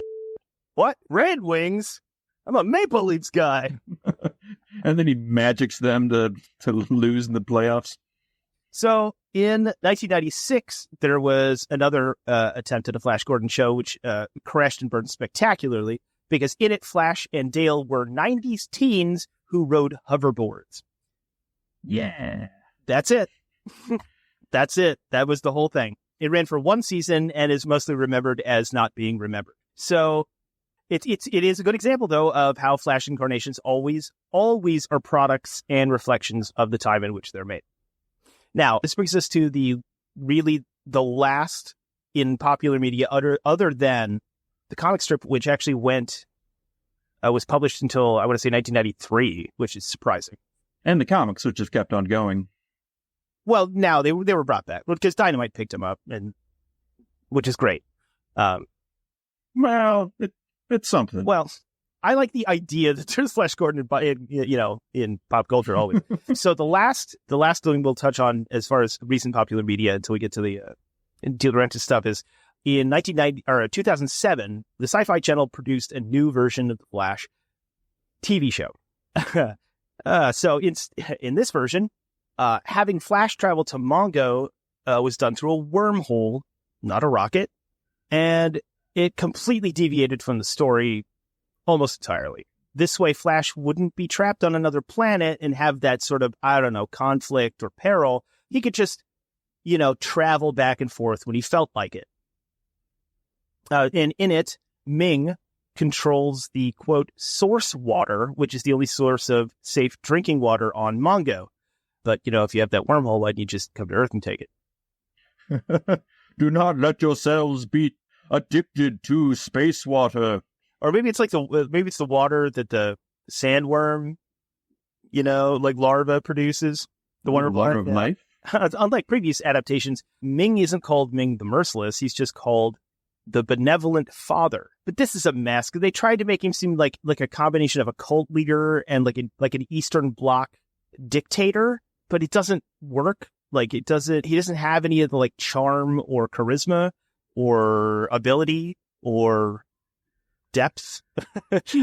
What? Red Wings? I'm a Maple Leafs guy. And then he magics them to lose in the playoffs. So in 1996, there was another attempt at a Flash Gordon show, which crashed and burned spectacularly because in it, Flash and Dale were 90s teens who rode hoverboards. Yeah. That's it. That's it. That was the whole thing. It ran for one season and is mostly remembered as not being remembered. So it is a good example, though, of how Flash incarnations always are products and reflections of the time in which they're made. Now, this brings us to the last in popular media other than the comic strip, which actually was published until, I want to say, 1993, which is surprising. And the comics, which have kept on going. Well, now they were brought back because Dynamite picked them up, which is great. Well, it's something. Well, I like the idea that there's Flash Gordon in pop culture always. So the last thing we'll touch on as far as recent popular media until we get to the De Laurentiis stuff is in 2007, the Sci-Fi Channel produced a new version of the Flash TV show. So in this version, having Flash travel to Mongo was done through a wormhole, not a rocket, and it completely deviated from the story almost entirely. This way, Flash wouldn't be trapped on another planet and have that sort of, I don't know, conflict or peril. He could just, travel back and forth when he felt like it. And in it, Ming controls the, quote, source water, which is the only source of safe drinking water on Mongo. But, if you have that wormhole, why don't you just come to Earth and take it? Do not let yourselves be addicted to space water. Or maybe it's the water that the sandworm, larva produces. The water of life. Unlike previous adaptations, Ming isn't called Ming the Merciless. He's just called the Benevolent Father. But this is a mess. They tried to make him seem like a combination of a cult leader and like an Eastern Bloc dictator, but it doesn't work. He doesn't have any of the charm or charisma or ability or depth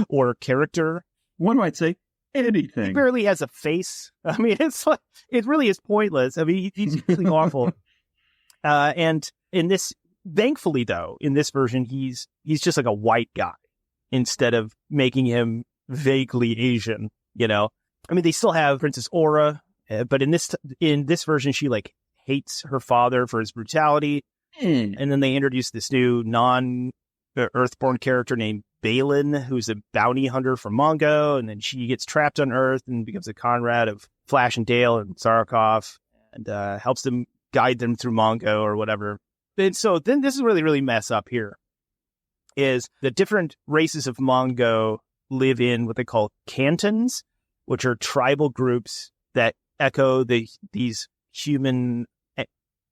or character. One might say anything. He barely has a face. I mean, it really is pointless. I mean, he's really awful. And in this, thankfully though, in this version, he's just like a white guy instead of making him vaguely Asian, I mean, they still have Princess Aura, but in this version, she hates her father for his brutality. And then they introduced this new non-Earthborn character named Balin, who's a bounty hunter from Mongo, and then she gets trapped on Earth and becomes a comrade of Flash and Dale and Sarkov, and helps them guide them through Mongo or whatever. And so then this is really, really mess up here, is the different races of Mongo live in what they call cantons, which are tribal groups that echo these human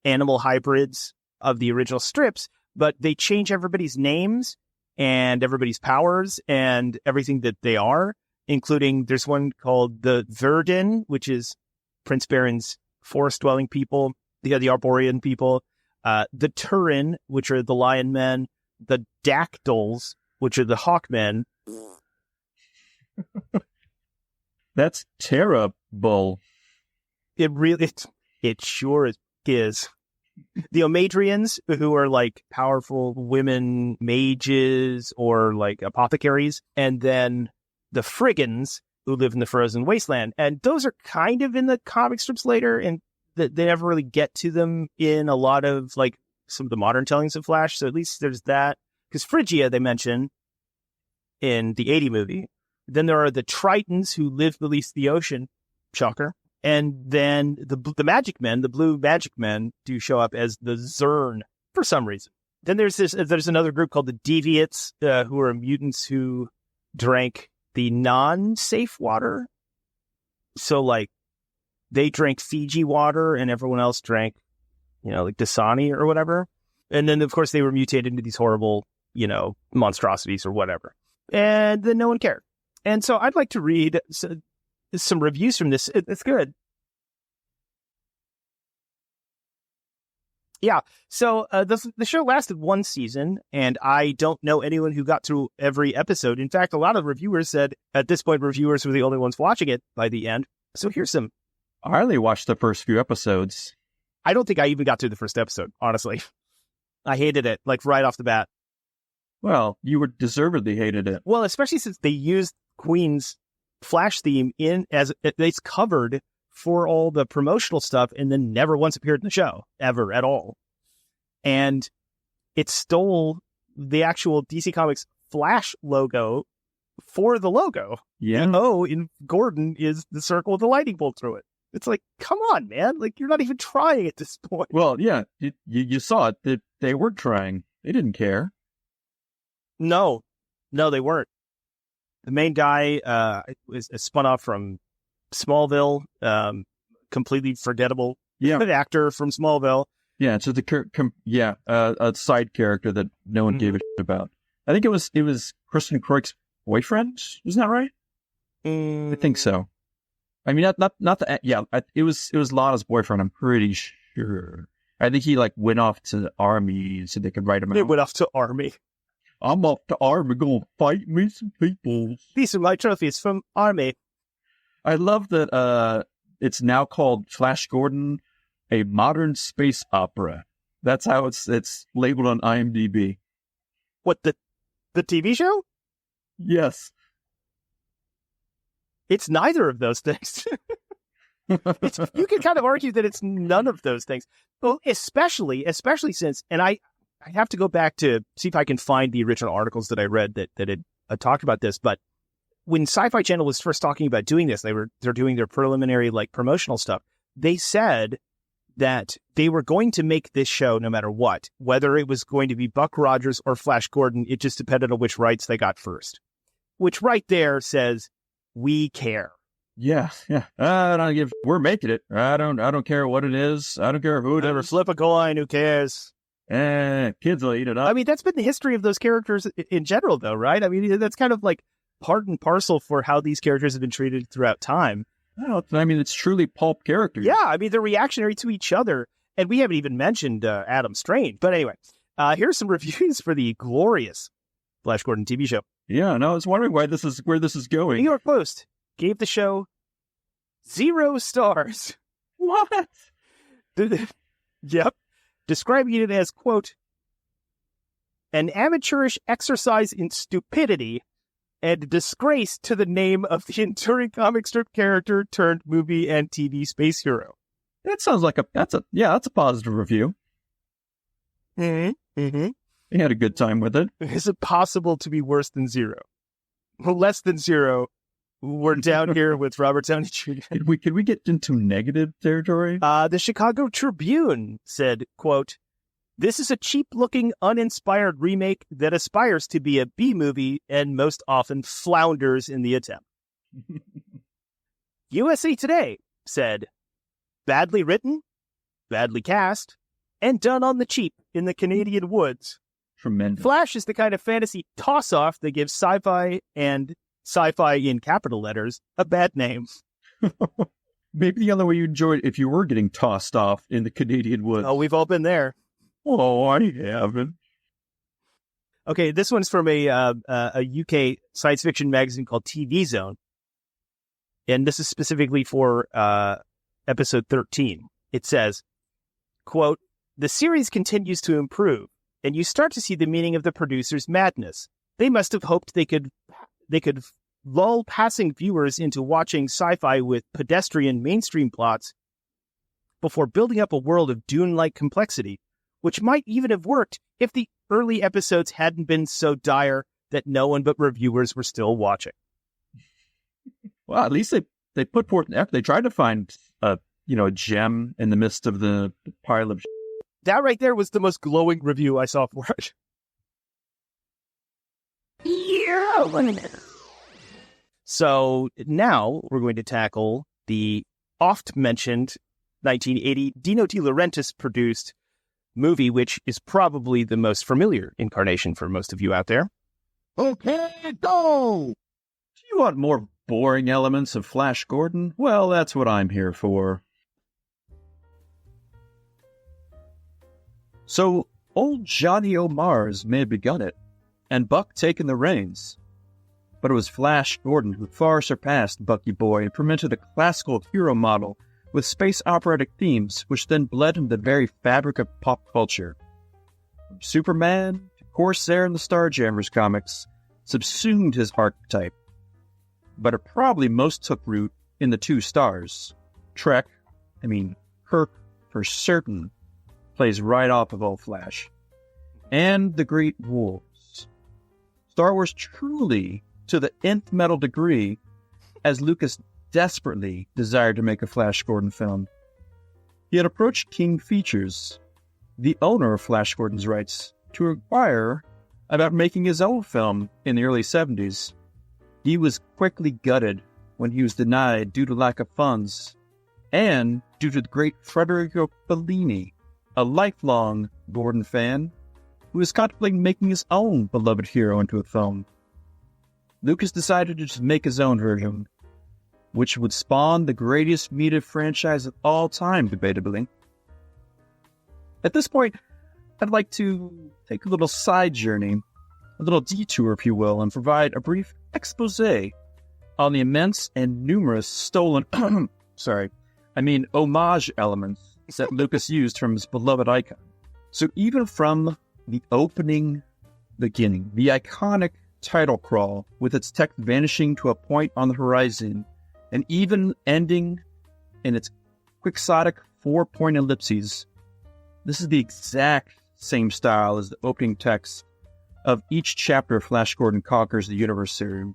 animal hybrids of the original strips, but they change everybody's names and everybody's powers and everything that they are, including there's one called the Verdin, which is Prince Baron's forest-dwelling people, the Arborean people, the Turin, which are the Lion Men, the Dactyls, which are the Hawkmen. That's terrible. It sure is. The Omadrians, who are powerful women mages or apothecaries, and then the Friggans, who live in the frozen wasteland. And those are kind of in the comic strips later, and they never really get to them in a lot of some of the modern tellings of Flash. So at least there's that. Because Phrygia, they mention in the 80 movie. Then there are the Tritons who live beneath the ocean. Shocker. And then the Magic Men, the blue Magic Men, do show up as the Zern for some reason. Then there's another group called the Deviates, who are mutants who drank the non-safe water. So they drank Fiji water and everyone else drank, Dasani or whatever. And then of course they were mutated into these horrible, monstrosities or whatever. And then no one cared. And so I'd like to read some reviews from this. It's good. Yeah. So the show lasted one season, and I don't know anyone who got through every episode. In fact, a lot of reviewers said at this point reviewers were the only ones watching it by the end. So here's some. I only watched the first few episodes. I don't think I even got through the first episode, honestly. I hated it, right off the bat. Well, you were deservedly hated it. Well, especially since they used Queen's Flash theme it's covered for all the promotional stuff and then never once appeared in the show, ever, at all. And it stole the actual DC Comics Flash logo for the logo. Yeah. The O in Gordon is the circle with the lightning bolt through it. It's like, come on, man. Like, you're not even trying at this point. Well, yeah, you saw it. They weren't trying. They didn't care. No, they weren't. The main guy is spun off from Smallville, completely forgettable actor from Smallville. Yeah, so a side character that no one gave a shit about. I think it was Kristen Croyk's boyfriend. Isn't that right? I think so. I mean, it was Lana's boyfriend. I'm pretty sure. I think he went off to the army so they could write him out. They went off to army. I'm off to army, gonna fight me some people. These are my trophies from army. I love that it's now called Flash Gordon, a modern space opera. That's how it's labeled on IMDb. What, the TV show? Yes. It's neither of those things. You can kind of argue that it's none of those things. Well, especially since, and I have to go back to see if I can find the original articles that I read that had talked about this. But when Sci-Fi Channel was first talking about doing this, they're doing their preliminary promotional stuff. They said that they were going to make this show no matter what, whether it was going to be Buck Rogers or Flash Gordon. It just depended on which rights they got first, which right there says we care. Yeah. We're making it. I don't care what it is. I don't care who it is. Flip a coin. Who cares? Kids will eat it up. I mean, that's been the history of those characters in general, though, right? I mean, that's kind of part and parcel for how these characters have been treated throughout time. I mean, it's truly pulp characters. Yeah, I mean, they're reactionary to each other. And we haven't even mentioned Adam Strange. But anyway, here's some reviews for the glorious Flash Gordon TV show. Yeah, no, I was wondering where this is going. New York Post gave the show 0 stars. What? Yep. Describing it as, quote, an amateurish exercise in stupidity and disgrace to the name of the enduring comic strip character turned movie and TV space hero. That sounds like that's a positive review. Mm-hmm. He had a good time with it. Is it possible to be worse than 0? Well, less than 0. We're down here with Robert Downey Jr. Can we get into negative territory? The Chicago Tribune said, quote, this is a cheap-looking, uninspired remake that aspires to be a B-movie and most often flounders in the attempt. USA Today said, badly written, badly cast, and done on the cheap in the Canadian woods. Tremendous. Flash is the kind of fantasy toss-off that gives sci-fi and sci-fi in capital letters a bad name. Maybe the only way you enjoyed it if you were getting tossed off in the Canadian woods. Oh, we've all been there. Oh, I haven't. Okay, this one's from a UK science fiction magazine called TV Zone. And this is specifically for episode 13. It says, quote, the series continues to improve, and you start to see the meaning of the producer's madness. They must have hoped they could lull passing viewers into watching sci-fi with pedestrian mainstream plots before building up a world of Dune-like complexity, which might even have worked if the early episodes hadn't been so dire that no one but reviewers were still watching. Well, at least they put forth an effort. They tried to find a gem in the midst of the pile of. That right there was the most glowing review I saw for it. Yeah. So now we're going to tackle the oft-mentioned 1980 Dino De Laurentiis produced movie, which is probably the most familiar incarnation for most of you out there. Okay, go! Do you want more boring elements of Flash Gordon? Well, that's what I'm here for. So, old Johnny O'Mars may have begun it, and Buck taken the reins. But it was Flash Gordon who far surpassed Bucky Boy and fermented a classical hero model with space operatic themes, which then bled into the very fabric of pop culture. From Superman to Corsair and the Starjammers comics subsumed his archetype. But it probably most took root in the two stars, Trek, Kirk for certain plays right off of Old Flash. And the Great Wolves. Star Wars truly, to the nth metal degree, as Lucas desperately desired to make a Flash Gordon film. He had approached King Features, the owner of Flash Gordon's rights, to inquire about making his own film in the early 70s. He was quickly gutted when he was denied due to lack of funds, and due to the great Federico Fellini, a lifelong Gordon fan, who was contemplating making his own beloved hero into a film. Lucas decided to just make his own version, which would spawn the greatest media franchise of all time, debatably. At this point, I'd like to take a little side journey, a little detour, if you will, and provide a brief expose on the immense and numerous stolen, homage elements that Lucas used from his beloved icon. So even from the opening beginning, the iconic title crawl with its text vanishing to a point on the horizon, and even ending in its quixotic 4-point ellipses, this is the exact same style as the opening text of each chapter of Flash Gordon Conquers the Universe series.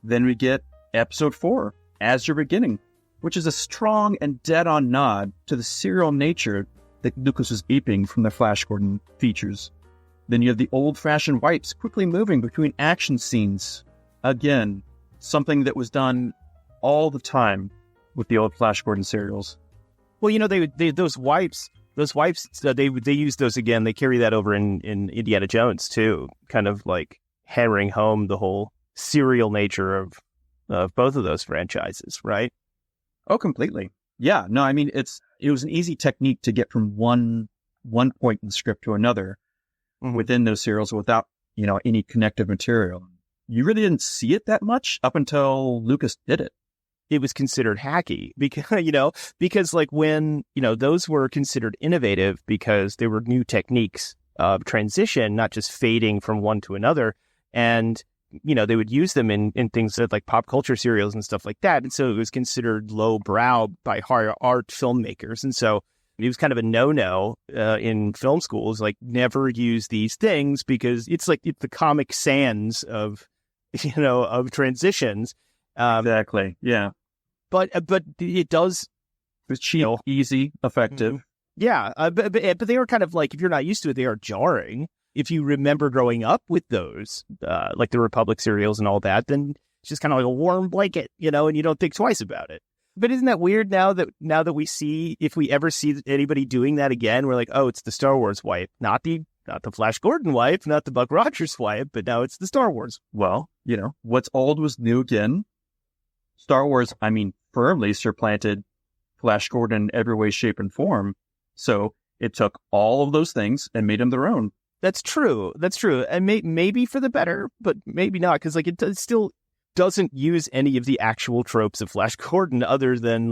Then we get Episode 4, As Your Beginning, which is a strong and dead-on nod to the serial nature that Lucas was aping from the Flash Gordon features. Then you have the old-fashioned wipes quickly moving between action scenes. Again, something that was done all the time with the old Flash Gordon serials. Well, those wipes, they use those again. They carry that over in Indiana Jones too, kind of like hammering home the whole serial nature of both of those franchises, right? Oh, completely. Yeah, no, it was an easy technique to get from one point in the script to another within those serials without, any connective material. You really didn't see it that much up until Lucas did it. It was considered hacky because like when, those were considered innovative because they were new techniques of transition, not just fading from one to another. And, they would use them in things that like pop culture serials and stuff like that. And so it was considered lowbrow by higher art filmmakers. And so it was kind of a no-no in film schools, like never use these things because it's the Comic Sans of, of transitions. Exactly. Yeah. But it does. It's cheap, easy, effective. Mm-hmm. Yeah. But they are kind of like, if you're not used to it, they are jarring. If you remember growing up with those, like the Republic serials and all that, then it's just kind of like a warm blanket, and you don't think twice about it. But isn't that weird now that we see, if we ever see anybody doing that again, we're like, oh, it's the Star Wars wipe, not the Flash Gordon wipe, not the Buck Rogers wipe, but now it's the Star Wars. Well, what's old was new again. Star Wars, firmly supplanted Flash Gordon in every way, shape, and form. So it took all of those things and made them their own. That's true. And maybe for the better, but maybe not, because it still doesn't use any of the actual tropes of Flash Gordon other than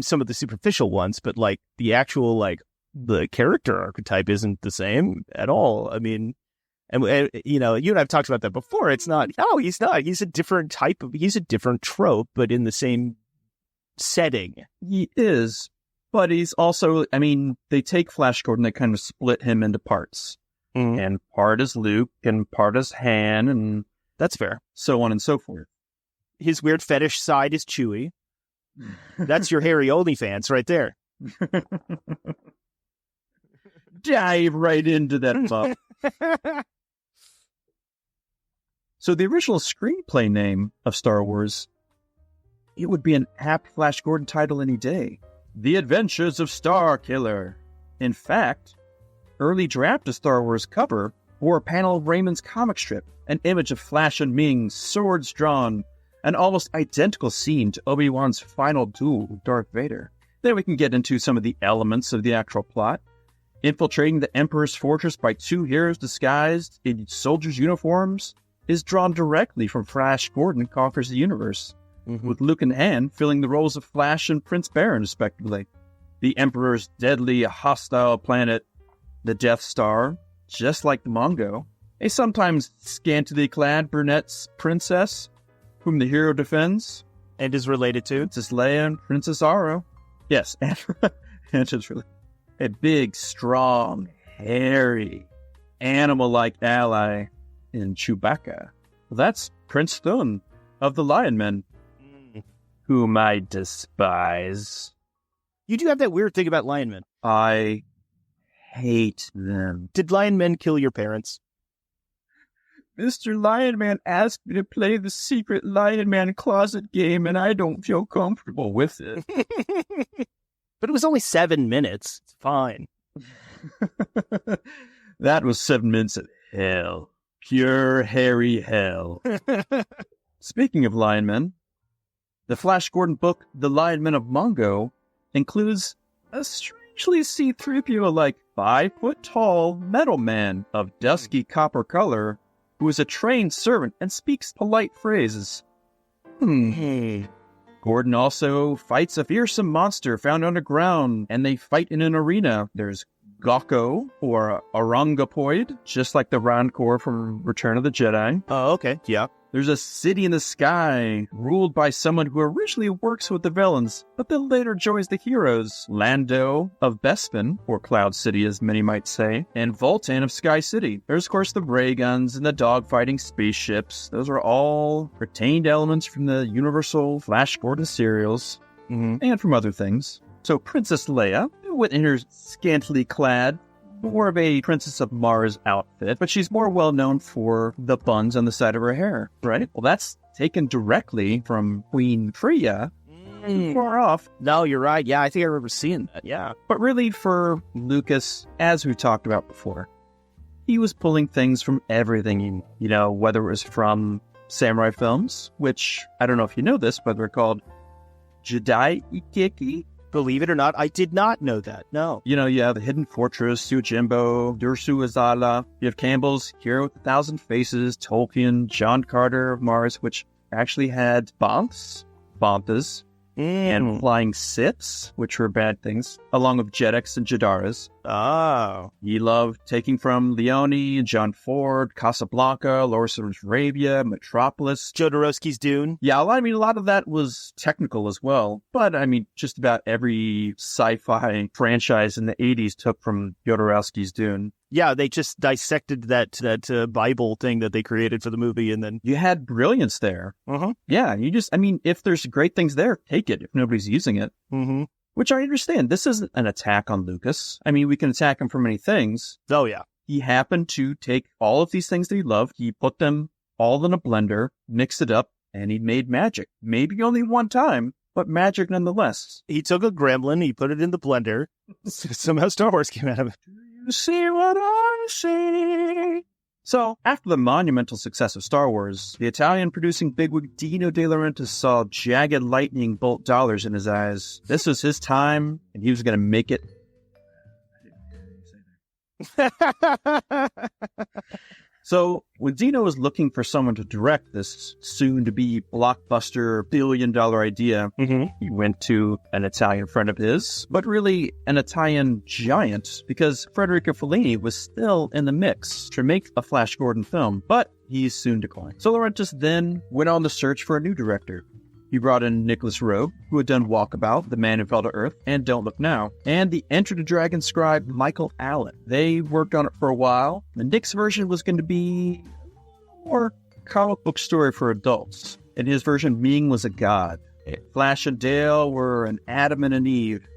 some of the superficial ones, but like the actual, the character archetype isn't the same at all. And you and I've talked about that before. It's not, no, he's not. He's a different trope, but in the same setting. He is, but he's also, they take Flash Gordon, they kind of split him into parts. Mm-hmm. And part is Luke, and part is Han, and that's fair. So on and so forth. His weird fetish side is Chewie. That's your hairy OnlyFans right there. Dive right into that pup. So the original screenplay name of Star Wars, it would be an apt Flash Gordon title any day. The Adventures of Star Killer. In fact, early draft of Star Wars cover bore a panel of Raymond's comic strip, an image of Flash and Ming, swords drawn, an almost identical scene to Obi-Wan's final duel with Darth Vader. Then we can get into some of the elements of the actual plot. Infiltrating the Emperor's fortress by two heroes disguised in soldiers' uniforms is drawn directly from Flash Gordon Conquers the Universe, with Luke and Han filling the roles of Flash and Prince Baron, respectively. The Emperor's deadly, hostile planet, the Death Star, just like the Mongo, a sometimes scantily clad brunette princess whom the hero defends and is related to Princess Leia and Princess Aro. Yes, and it's really a big, strong, hairy, animal-like ally in Chewbacca. Well, that's Prince Thun of the Lion Men, whom I despise. You do have that weird thing about lion men. I hate them. Did lion men kill your parents? Mr. Lion Man asked me to play the secret Lion Man closet game, and I don't feel comfortable with it. But it was only 7 minutes. It's fine. That was 7 minutes of hell. Pure hairy hell. Speaking of Lion Men, the Flash Gordon book, The Lion Men of Mongo, includes a strangely C-3PO-like 5-foot-tall metal man of dusky copper color who is a trained servant and speaks polite phrases. Gordon also fights a fearsome monster found underground, and they fight in an arena. There's Gokko, or Orangopoid, just like the Rancor from Return of the Jedi. Oh, okay. Yeah. There's a city in the sky, ruled by someone who originally works with the villains, but then later joins the heroes. Lando of Bespin, or Cloud City as many might say, and Voltan of Sky City. There's of course the ray guns and the dogfighting spaceships. Those are all retained elements from the Universal Flash Gordon serials, and from other things. So Princess Leia, in her scantily clad, more of a Princess of Mars outfit, but she's more well known for the buns on the side of her hair, right? Well, that's taken directly from Queen Freya. Far off. No, you're right. Yeah, I think I remember seeing that. Yeah. But really, for Lucas, as we talked about before, he was pulling things from everything, you know, whether it was from samurai films, which, I don't know if you know this, but they're called Jedi Ikeki. Believe it or not, I did not know that. No. You know, you have the Hidden Fortress, Yojimbo, Dursu Azala. You have Campbell's Hero with 1,000 Faces, Tolkien, John Carter of Mars, which actually had Bonthas, and flying Siths, which were bad things, along with Jedeks and Jadaras. Oh. He loved taking from Leone, John Ford, Casablanca, Lawrence of Arabia, Metropolis. Jodorowsky's Dune. Yeah, I mean, a lot of that was technical as well. But, I mean, just about every sci-fi franchise in the 80s took from Jodorowsky's Dune. Yeah, they just dissected that Bible thing that they created for the movie, and then... You had brilliance there. Yeah, you just, I mean, if there's great things there, take it if nobody's using it. Which I understand. This isn't an attack on Lucas. I mean, we can attack him for many things. Oh, yeah. He happened to take all of these things that he loved, he put them all in a blender, mixed it up, and he made magic. Maybe only one time, but magic nonetheless. He took a gremlin, he put it in the blender. Somehow Star Wars came out of it. You see what I see? So, after the monumental success of Star Wars, the Italian-producing bigwig Dino De Laurentiis saw jagged lightning bolt dollars in his eyes. This was his time, and he was going to make it. So, when Dino was looking for someone to direct this soon-to-be blockbuster billion-dollar idea, he went to an Italian friend of his, but really an Italian giant, because Federico Fellini was still in the mix to make a Flash Gordon film, but he soon declined. So Laurentiis then went on the search for a new director. He brought in Nicholas Roeg, who had done Walkabout, The Man Who Fell to Earth, and Don't Look Now, and the Enter the Dragon scribe Michael Allen. They worked on it for a while, and Nick's version was going to be more comic book story for adults. In his version, Ming was a god. Flash and Dale were an Adam and an Eve,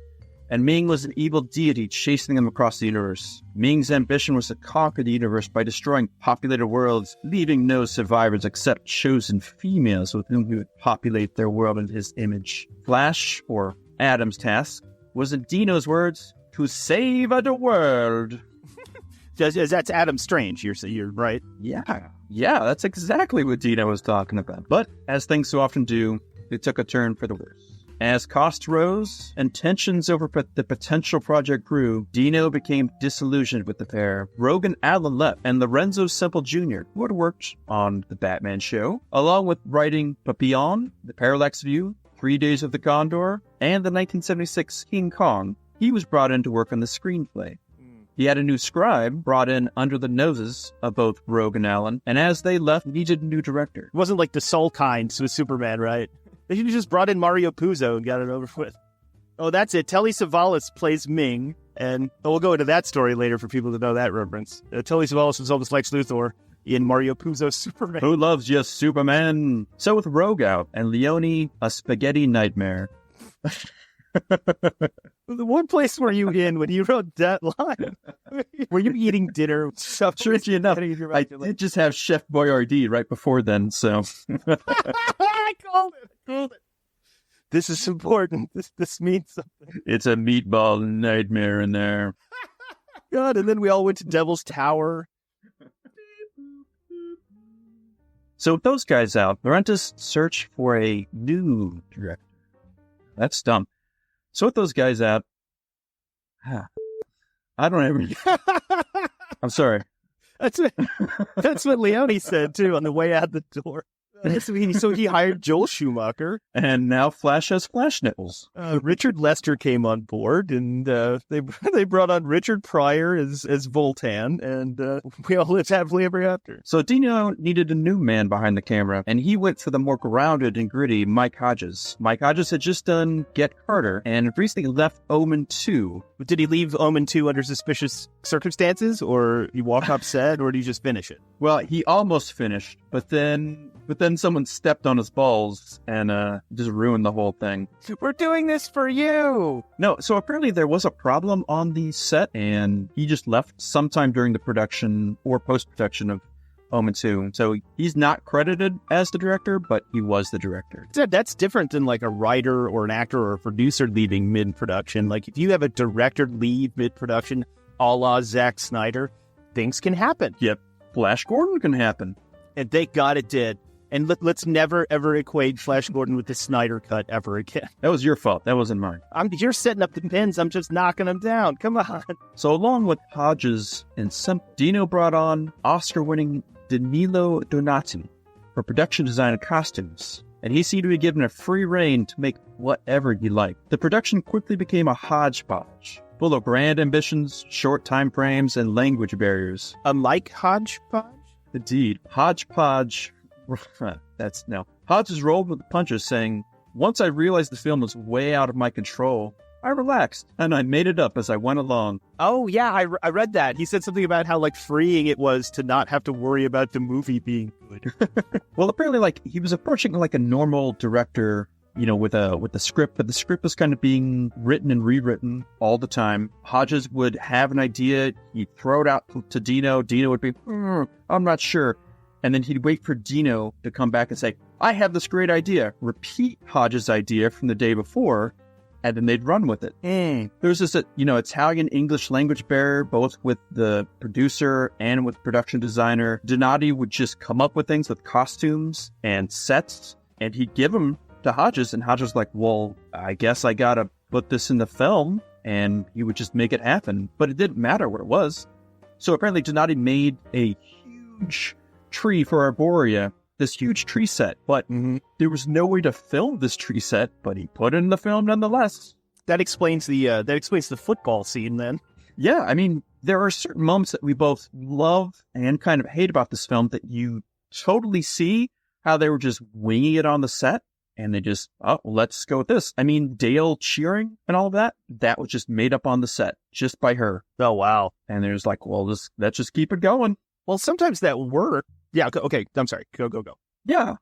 and Ming was an evil deity chasing them across the universe. Ming's ambition was to conquer the universe by destroying populated worlds, leaving no survivors except chosen females with whom he would populate their world in his image. Flash, or Adam's task, was in Dino's words, to save the world. That's Adam Strange, you're right. Yeah, that's exactly what Dino was talking about. But, as things so often do, they took a turn for the worse. As costs rose and tensions over the potential project grew, Dino became disillusioned with the pair. Roeg and Allen left, and Lorenzo Semple Jr., who had worked on The Batman Show, along with writing Papillon, The Parallax View, 3 Days of the Condor, and the 1976 King Kong, he was brought in to work on the screenplay. He had a new scribe brought in under the noses of both Roeg and Allen, and as they left, needed a new director. It wasn't like the Soul Kind with Superman, right? They should have just brought in Mario Puzo and got it over with. Oh, that's it. Telly Savalas plays Ming, and we'll go into that story later for people to know that reference. Telly Savalas was almost Lex Luthor in Mario Puzo's Superman. Who loves you, Superman? So with Rogue out and Leone, a spaghetti nightmare. The one place were you in when you wrote that line? Were you eating dinner? Strangely enough, I did just have Chef Boyardee right before then, so... I called it. This is important. This means something. It's a meatball nightmare in there. God, and then we all went to Devil's Tower. So with those guys out, Laurentiis search for a new director. That's dumb. So with those guys out, I don't ever... I'm sorry. That's what Leone said, too, on the way out the door. So he hired Joel Schumacher. And now Flash has Flash nipples. Richard Lester came on board, and they brought on Richard Pryor as Voltan, and we all lived happily ever after. So Dino needed a new man behind the camera, and he went for the more grounded and gritty Mike Hodges. Mike Hodges had just done Get Carter, and recently left Omen 2. But did he leave Omen 2 under suspicious circumstances, or you walk upset, or did you just finish it? Well, he almost finished, but then someone stepped on his balls and just ruined the whole thing. We're doing this for you! No, so apparently there was a problem on the set, and he just left sometime during the production or post-production of Omen 2. So he's not credited as the director, but he was the director. That's different than like a writer or an actor or a producer leaving mid-production. Like if you have a director leave mid-production, a la Zack Snyder, things can happen. Yep. Flash Gordon can happen. And thank God it did. And let's never, ever equate Flash Gordon with the Snyder Cut ever again. That was your fault. That wasn't mine. You're setting up the pins. I'm just knocking them down. Come on. So along with Hodges and Dino brought on Oscar-winning Danilo Donati for production design and costumes. And he seemed to be given a free rein to make whatever he liked. The production quickly became a hodgepodge, full of grand ambitions, short time frames, and language barriers. Unlike Hodgepodge? Indeed. Hodgepodge... Hodges rolled with the punches, saying, "Once I realized the film was way out of my control, I relaxed, and I made it up as I went along." Oh, yeah, I read that. He said something about how, like, freeing it was to not have to worry about the movie being good. Well, apparently, like, he was approaching like a normal director, you know, with a script, but the script was kind of being written and rewritten all the time. Hodges would have an idea, he'd throw it out to Dino. Dino would be, I'm not sure. And then he'd wait for Dino to come back and say, I have this great idea. Repeat Hodges' idea from the day before, and then they'd run with it. There's this, Italian-English language barrier, both with the producer and with production designer. Donati would just come up with things with costumes and sets, and he'd give them to Hodges, and Hodges was like, well, I guess I gotta put this in the film, and he would just make it happen. But it didn't matter what it was. So apparently Donati made a huge tree for Arborea, this huge tree set, but there was no way to film this tree set, but he put it in the film nonetheless. That explains the football scene then. Yeah, I mean, there are certain moments that we both love and kind of hate about this film that you totally see how they were just winging it on the set, and they just, let's go with this. I mean, Dale cheering and all of that was just made up on the set, just by her. Oh, wow. And there's like, well, let's just keep it going. Well, sometimes that works. Yeah, okay, I'm sorry. Go. Yeah.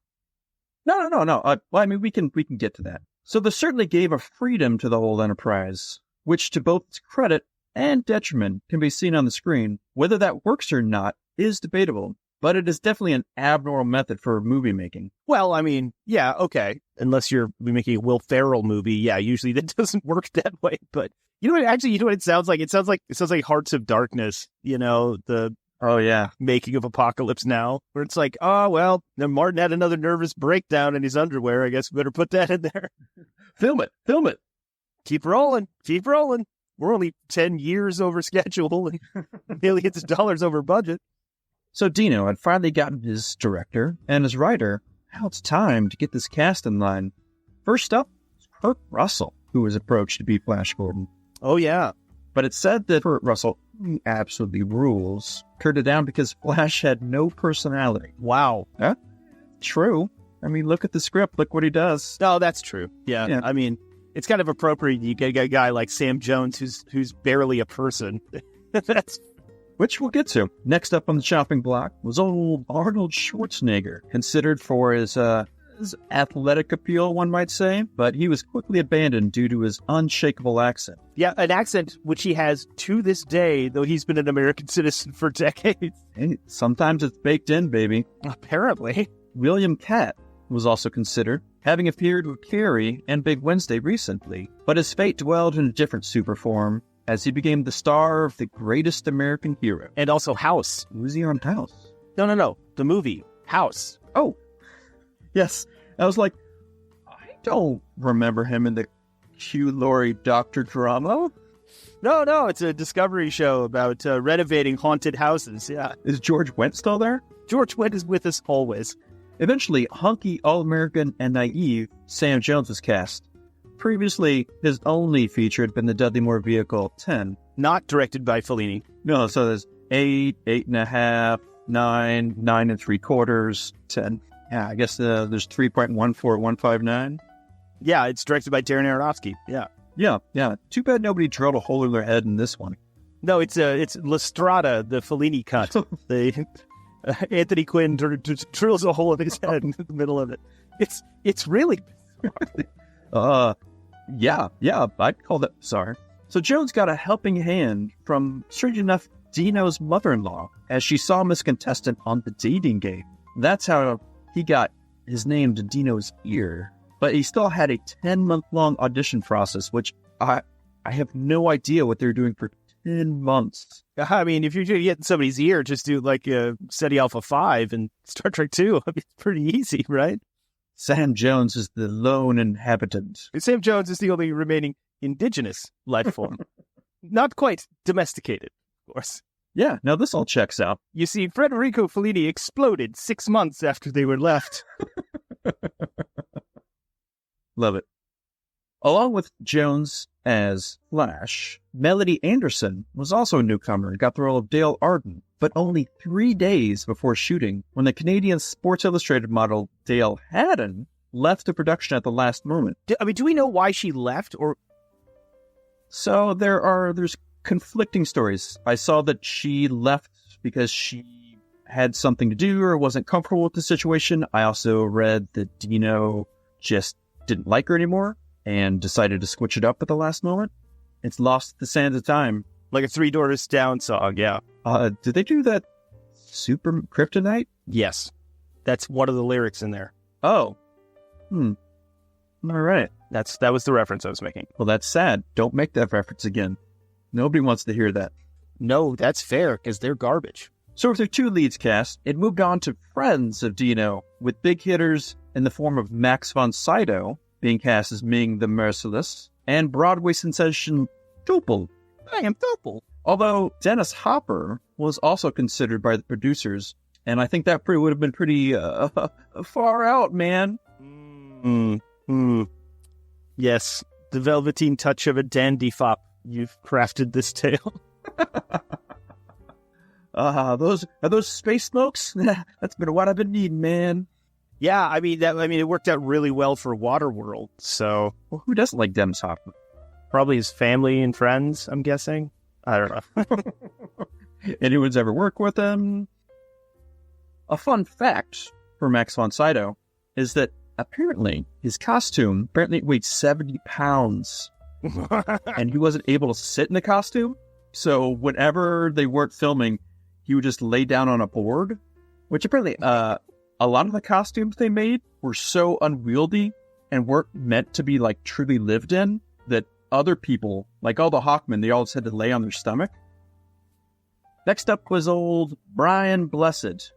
No. Well, I mean, we can get to that. So this certainly gave a freedom to the whole enterprise, which to both its credit and detriment can be seen on the screen. Whether that works or not is debatable, but it is definitely an abnormal method for movie making. Well, I mean, yeah, okay. Unless you're making a Will Ferrell movie, yeah, usually that doesn't work that way. But you know what it sounds like? It sounds like Hearts of Darkness, the Oh, yeah. making of Apocalypse Now, where it's like, oh, well, then Martin had another nervous breakdown in his underwear. I guess we better put that in there. Film it. Keep rolling. We're only 10 years over schedule, millions of dollars over budget. So Dino had finally gotten his director and his writer. Now it's time to get this cast in line. First up, Kurt Russell, who was approached to be Flash Gordon. Oh, yeah. But it's said that Kurt Russell absolutely rules, turned it down because Flash had no personality. Wow. True. I mean, look at the script. Look what he does. Oh, that's true. Yeah. I mean, It's kind of appropriate you get a guy like Sam Jones who's barely a person. That's Which we'll get to. Next up on the chopping block was old Arnold Schwarzenegger, considered for his athletic appeal, one might say, but he was quickly abandoned due to his unshakable accent. yeah, an accent which he has to this day, though he's been an American citizen for decades. Hey, sometimes it's baked in, baby. Apparently. William Catt was also considered, having appeared with Carrie and Big Wednesday recently, but his fate dwelled in a different super form as he became the star of the greatest American hero. And also House. Was he on House? No. The movie. House. Oh, yes. I was like, I don't remember him in the Hugh Laurie Doctor drama. No. It's a Discovery show about renovating haunted houses. Yeah. Is George Wendt still there? George Wendt is with us always. Eventually, hunky, all-American, and naive Sam Jones was cast. Previously, his only feature had been the Dudley Moore vehicle 10. Not directed by Fellini. No, so there's 8, 8.5, 9, 9 3/4, 10. Yeah, I guess there's 3.14159. Yeah, it's directed by Darren Aronofsky. Yeah. Yeah. Too bad nobody drilled a hole in their head in this one. No, it's La Strada, the Fellini cut. Anthony Quinn drills a hole in his head in the middle of it. It's really Yeah, I'd call that. Sorry. So Jones got a helping hand from, strange enough, Dino's mother-in-law, as she saw him as contestant on the dating game. That's how he got his name to Dino's ear. But he still had a 10-month-long audition process, which I have no idea what they're doing for 10 months. I mean, if you're getting somebody's ear, just do like SETI Alpha 5 and Star Trek 2. I mean, it's pretty easy, right? Sam Jones is the lone inhabitant. Sam Jones is the only remaining indigenous life form. Not quite domesticated, of course. Yeah, now this all checks out. You see, Federico Fellini exploded 6 months after they were left. Love it. Along with Jones as Flash, Melody Anderson was also a newcomer and got the role of Dale Arden, but only 3 days before shooting, when the Canadian Sports Illustrated model Dale Haddon left the production at the last moment. Do we know why she left? Or So there's conflicting stories. I saw that she left because she had something to do or wasn't comfortable with the situation. I also read that Dino just didn't like her anymore and decided to switch it up at the last moment. It's lost the sands of time. like a Three Doors Down song, yeah. Did they do that Super Kryptonite? Yes. That's one of the lyrics in there. Oh. All right. That was the reference I was making. Well, that's sad. Don't make that reference again. Nobody wants to hear that. No, that's fair, because they're garbage. So with their two leads cast, it moved on to friends of Dino, with big hitters in the form of Max von Sydow, being cast as Ming the Merciless, and Broadway sensation Topol. I am Topol. Although Dennis Hopper was also considered by the producers, and I think that would have been pretty far out, man. Yes, the velveteen touch of a dandy fop. You've crafted this tale. Are those space smokes? That's been what I've been needing, man. Yeah, I mean it worked out really well for Waterworld. So, Well, who doesn't like Dennis Hopper? probably his family and friends, I'm guessing. I don't know. Anyone's ever worked with him? A fun fact for Max von Sydow is that apparently his costume weighed 70 pounds, and he wasn't able to sit in the costume. So whenever they weren't filming, he would just lay down on a board, which apparently a lot of the costumes they made were so unwieldy and weren't meant to be like truly lived in that other people, like all the Hawkmen, they all just had to lay on their stomach. Next up was old Brian Blessed,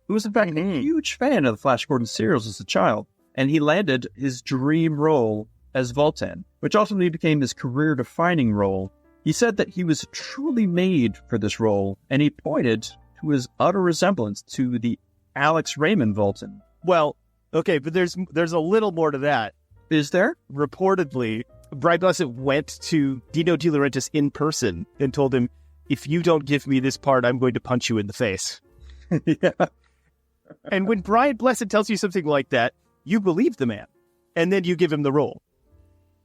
who was in fact a huge fan of the Flash Gordon serials as a child, and he landed his dream role as Vultan, which ultimately became his career-defining role. He said that he was truly made for this role, and he pointed to his utter resemblance to the Alex Raymond Vultan. Well, okay, but there's a little more to that. Is there? Reportedly, Brian Blessed went to Dino De Laurentiis in person and told him, if you don't give me this part, I'm going to punch you in the face. Yeah. And when Brian Blessed tells you something like that, you believe the man, and then you give him the role.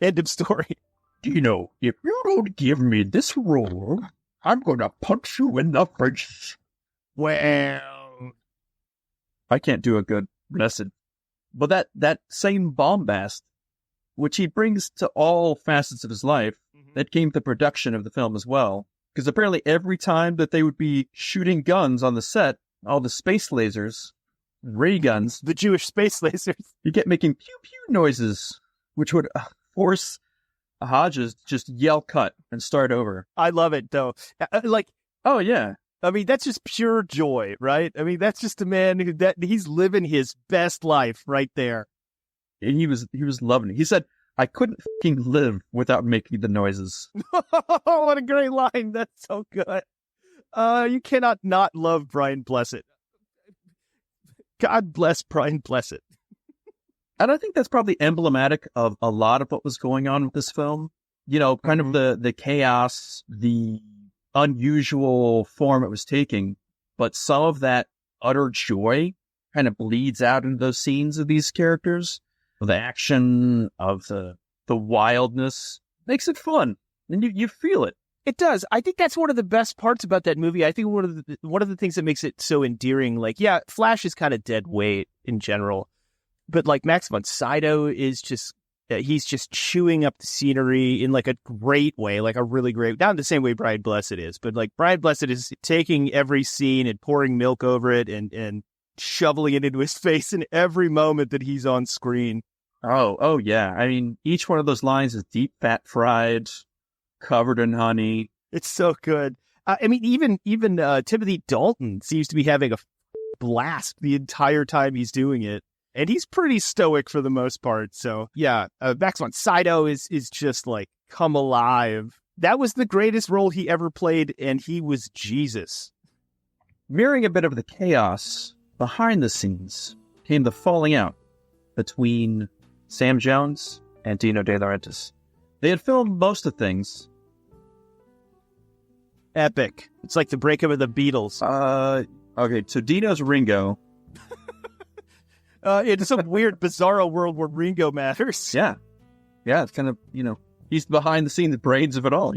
End of story. Dino, if you don't give me this role, I'm gonna punch you in the face. Well, I can't do a good blessed. But that same bombast, which he brings to all facets of his life, that came to production of the film as well. Because apparently every time that they would be shooting guns on the set, all the space lasers, ray guns, the Jewish space lasers, you get making pew-pew noises, which would force Hodges to just yell cut and start over. I love it, though. Like, oh, yeah. I mean, that's just pure joy, right? I mean, that's just a man who he's living his best life right there. And he was loving it. He said, I couldn't fucking live without making the noises. What a great line. That's so good. You cannot not love Brian Blessed. God bless Brian Blessed. And I think that's probably emblematic of a lot of what was going on with this film. You know, kind of the chaos, the unusual form it was taking, but some of that utter joy kind of bleeds out into those scenes of these characters. The action of the wildness makes it fun, and you feel it. It does. I think that's one of the best parts about that movie. I think one of the things that makes it so endearing. Like, yeah, Flash is kind of dead weight in general, but like Max von Sydow is just he's just chewing up the scenery in like a great way, like a really great, not the same way Brian Blessed is, but like Brian Blessed is taking every scene and pouring milk over it and shoveling it into his face in every moment that he's on screen. Oh yeah. I mean, each one of those lines is deep fat fried, covered in honey. It's so good. I mean, even Timothy Dalton seems to be having a blast the entire time he's doing it. And he's pretty stoic for the most part. So yeah, Max von Sydow is just like come alive. That was the greatest role he ever played, and he was Jesus. Mirroring a bit of the chaos behind the scenes came the falling out between Sam Jones and Dino De Laurentiis. They had filmed most of things. Epic. It's like the breakup of the Beatles. Okay, so Dino's Ringo. It's a weird, bizarro world where Ringo matters. Yeah. Yeah, it's kind of, he's behind the scenes brains of it all,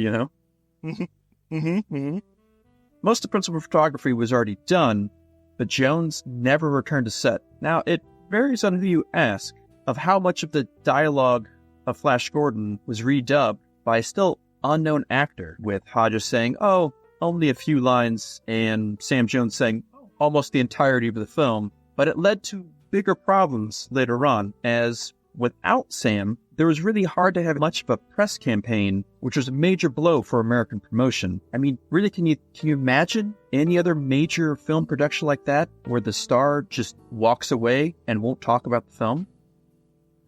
Most of the principal photography was already done, but Jones never returned to set. Now, it varies on who you ask of how much of the dialogue of Flash Gordon was redubbed by a still unknown actor, with Hodges saying, oh, only a few lines, and Sam Jones saying almost the entirety of the film, but it led to bigger problems later on, as without Sam, there was really hard to have much of a press campaign, which was a major blow for American promotion. I mean, really, can you imagine any other major film production like that, where the star just walks away and won't talk about the film?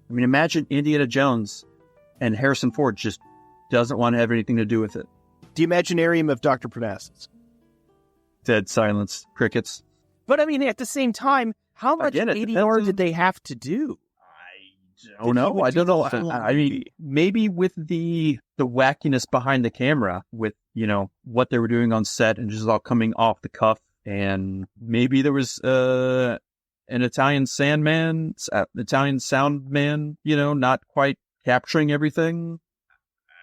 I mean, imagine Indiana Jones and Harrison Ford just doesn't want to have anything to do with it. The Imaginarium of Dr. Parnassus. Dead silence, crickets. But I mean, at the same time, how much ADR did they have to do? I don't know. I don't know. I mean, maybe with the wackiness behind the camera, with, what they were doing on set and just all coming off the cuff. And maybe there was an Italian sound man, not quite capturing everything.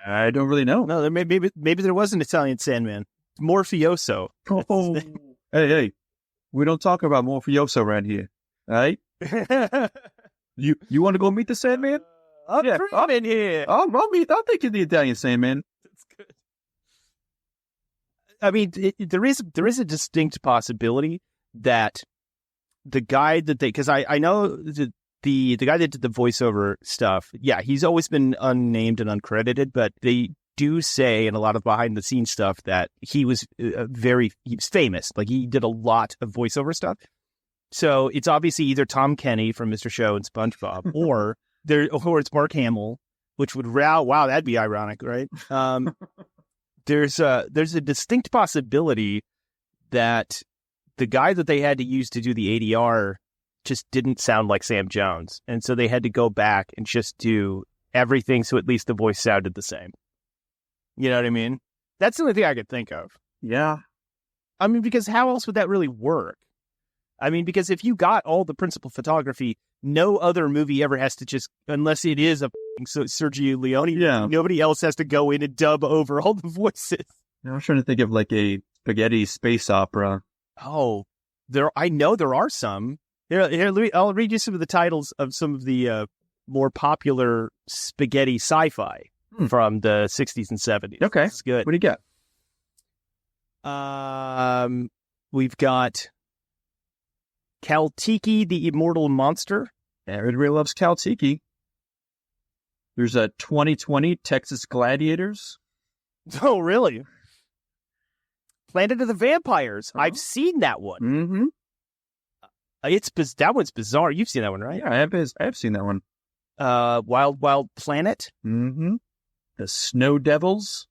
I don't really know. No, maybe there was an Italian Sandman. Morfioso. Oh. Hey. We don't talk about Morfioso around here, all right? You want to go meet the Sandman? I'm in here. I'll take you to the Italian Sandman. That's good. I mean, there is a distinct possibility that the guy that because I know the guy that did the voiceover stuff, yeah, he's always been unnamed and uncredited, but they do say in a lot of behind the scenes stuff that he was he was famous. Like, he did a lot of voiceover stuff. So it's obviously either Tom Kenny from Mr. Show and SpongeBob, or it's Mark Hamill, which would wow, that'd be ironic, right? There's a distinct possibility that the guy that they had to use to do the ADR just didn't sound like Sam Jones, and so they had to go back and just do everything so at least the voice sounded the same. You know what I mean? That's the only thing I could think of. Yeah. I mean, because how else would that really work? I mean, because if you got all the principal photography, no other movie ever has to just, unless it is a Sergio Leone, nobody else has to go in and dub over all the voices. I'm trying to think of like a spaghetti space opera. Oh, I know there are some. Here, I'll read you some of the titles of some of the more popular spaghetti sci-fi from the 60s and 70s. Okay. It's good. What do you got? We've got Kaltiki, the Immortal Monster. Everybody loves Kaltiki. There's a 2020 Texas Gladiators. Oh, really? Planet of the Vampires. I've seen that one. Mm-hmm. That one's bizarre. You've seen that one, right? Yeah, I have seen that one. Wild Planet. Mm-hmm. The Snow Devils.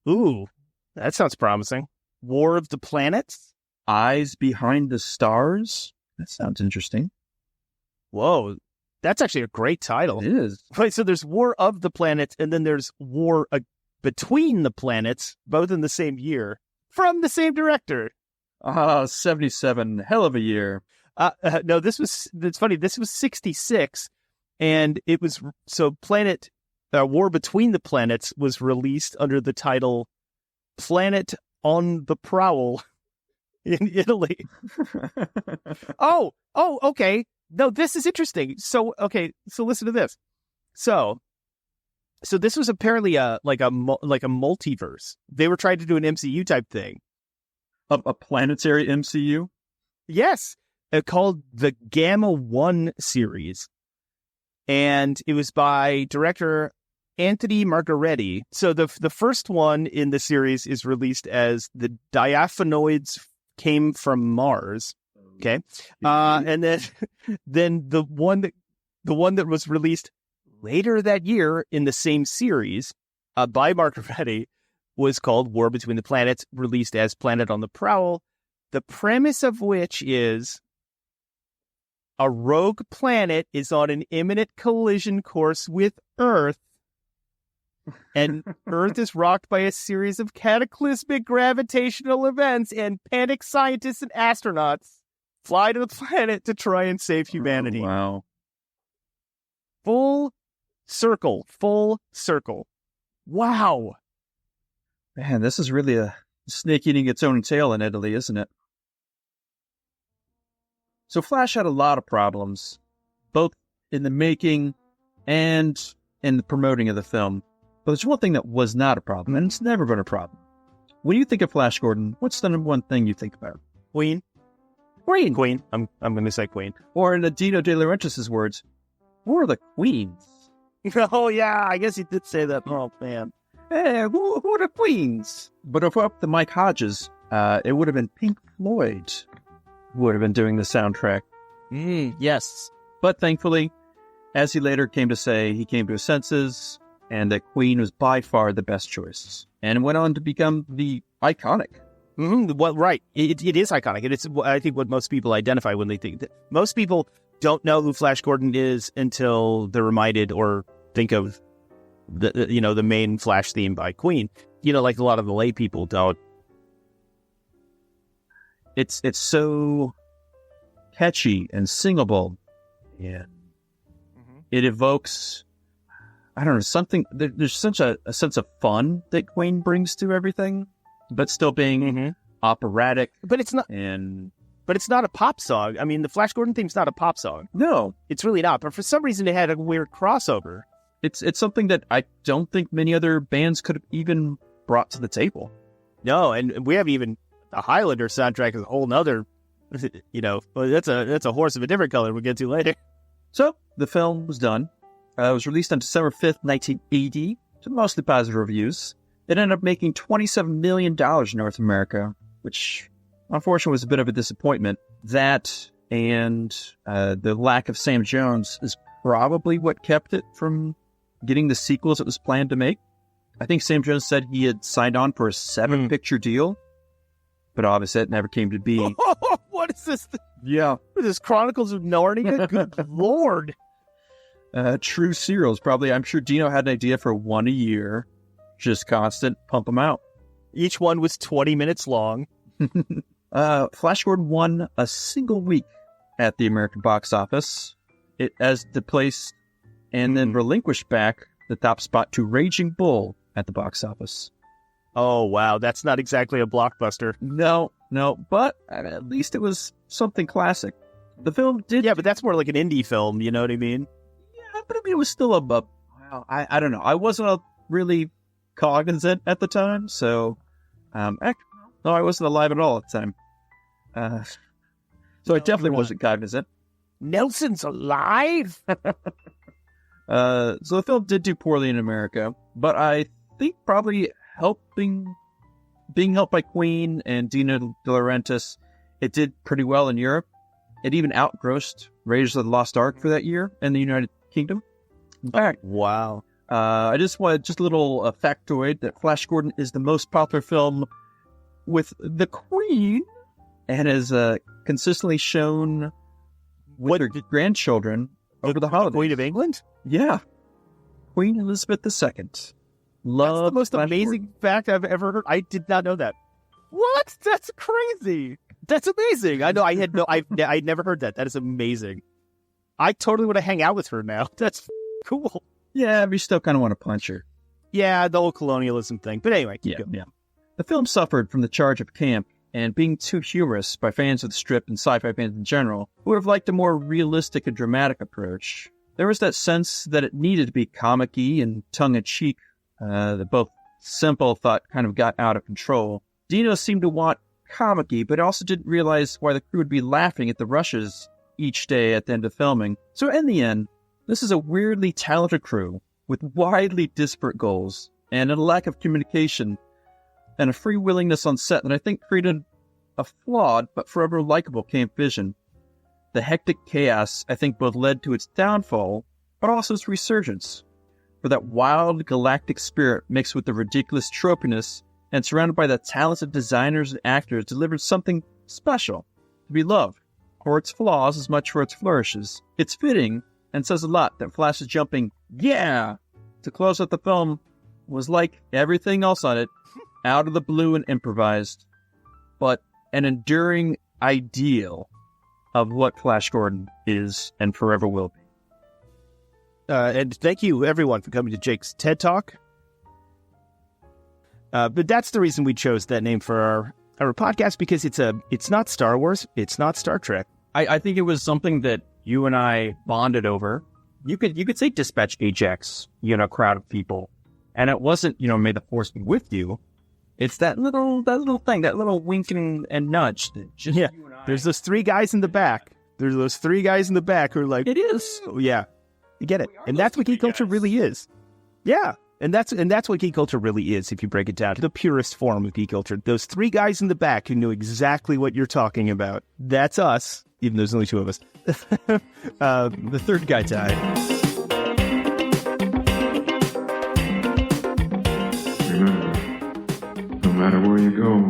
Ooh, that sounds promising. War of the Planets. Eyes Behind the Stars. That sounds interesting. Whoa, that's actually a great title. It is. Wait, so there's War of the Planets, and then there's War Between the Planets, both in the same year, from the same director. 77. Hell of a year. No, it's funny. This was 66, and it was, so War Between the Planets was released under the title Planet on the Prowl in Italy. Oh, okay. No, this is interesting. So listen to this. So this was apparently like a multiverse. They were trying to do an MCU type thing. A planetary MCU? Yes. Called the Gamma 1 series. And it was by director Anthony Margaretti. So the first one in the series is released as The Diaphanoids Came from Mars. Okay. And then the one that was released later that year in the same series by Margaretti was called War Between the Planets, released as Planet on the Prowl. The premise of which is a rogue planet is on an imminent collision course with Earth, and Earth is rocked by a series of cataclysmic gravitational events, and panicked scientists and astronauts fly to the planet to try and save humanity. Oh, wow. Full circle. Wow. Man, this is really a snake eating its own tail in Italy, isn't it? So Flash had a lot of problems, both in the making and in the promoting of the film. But there's one thing that was not a problem, and it's never been a problem. When you think of Flash Gordon, what's the number one thing you think about? Queen. I'm going to say Queen. Or in Dino De Laurentiis' words, who are the queens? Oh, yeah, I guess he did say that. Oh, man. Hey, who are the queens? But if up to Mike Hodges, it would have been Pink Floyd who would have been doing the soundtrack. Yes. But thankfully, as he later came to say, he came to his senses, and that Queen was by far the best choice, and went on to become the iconic. Mm-hmm. Well, right. It is iconic. It's, I think, what most people identify when they think. Most people don't know who Flash Gordon is until they're reminded or think of the main Flash theme by Queen. Like a lot of the lay people don't. It's so catchy and singable, and it evokes, I don't know, something. There's such a sense of fun that Queen brings to everything, but still being operatic. But it's not. But it's not a pop song. I mean, the Flash Gordon theme's not a pop song. No, it's really not. But for some reason, it had a weird crossover. It's something that I don't think many other bands could have even brought to the table. No, and we have even the Highlander soundtrack is a whole nother, that's a horse of a different color we'll get to later. So the film was done. It was released on December 5th, 1980, to mostly positive reviews. It ended up making $27 million in North America, which unfortunately was a bit of a disappointment. That and the lack of Sam Jones is probably what kept it from getting the sequels it was planned to make. I think Sam Jones said he had signed on for a 7-picture deal, but obviously it never came to be. What is this? Yeah. What is this, Chronicles of Narnia? Good Lord. True serials. Probably, I'm sure Dino had an idea for one a year. Just constant, pump them out. Each one was 20 minutes long. Flash Gordon won a single week at the American box office. It as the place, and then relinquished back the top spot to Raging Bull at the box office. Oh, wow. That's not exactly a blockbuster. No, but at least it was something classic. The film did... Yeah, but that's more like an indie film, you know what I mean? Yeah, but I mean, it was still well, I don't know. I wasn't really cognizant at the time, so... no, I wasn't alive at all at the time. So I definitely wasn't cognizant. Nelson's alive? So the film did do poorly in America, but I think probably being helped by Queen and Dino De Laurentiis, it did pretty well in Europe. It even outgrossed Raiders of the Lost Ark for that year in the United Kingdom. In fact, wow. I just wanted a little factoid that Flash Gordon is the most popular film with the Queen and is consistently shown with her grandchildren over the holidays. Queen of England? Yeah. Queen Elizabeth II. Love That's the most Flash amazing Gordon. fact I've ever heard. I did not know that. What? That's crazy. That's amazing. I know. I'd never heard that. That is amazing. I totally want to hang out with her now. That's cool. Yeah, but you still kind of want to punch her. Yeah, the whole colonialism thing. But anyway, keep going. Yeah. The film suffered from the charge of camp and being too humorous by fans of the strip and sci-fi fans in general, who would have liked a more realistic and dramatic approach. There was that sense that it needed to be comic-y and tongue-in-cheek, that both Simple thought kind of got out of control. Dino seemed to want comic-y, but also didn't realize why the crew would be laughing at the rushes each day at the end of filming. So in the end, this is a weirdly talented crew with widely disparate goals and a lack of communication and a free willingness on set that I think created a flawed but forever likable camp vision. The hectic chaos, I think, both led to its downfall, but also its resurgence. For that wild galactic spirit mixed with the ridiculous tropiness and surrounded by the talented designers and actors delivered something special to be loved, for its flaws as much for its flourishes. It's fitting and says a lot that Flash's jumping, yeah, to close out the film was like everything else on it, out of the blue and improvised, but an enduring ideal of what Flash Gordon is and forever will be. And thank you, everyone, for coming to Jake's TED Talk. But that's the reason we chose that name for our podcast, because it's not Star Wars, it's not Star Trek. I think it was something that you and I bonded over. You could say Dispatch Ajax, crowd of people. And it wasn't, may the force be with you. It's that little thing, that little wink and nudge. That just you and I... There's those three guys in the back. There's those three guys in the back who are like, it is. Oh, yeah, you get it. And that's what geek culture really is. Yeah. And that's what geek culture really is, if you break it down to the purest form of geek culture. Those three guys in the back who knew exactly what you're talking about. That's us, even though there's only two of us. The third guy died. Remember, no matter where you go,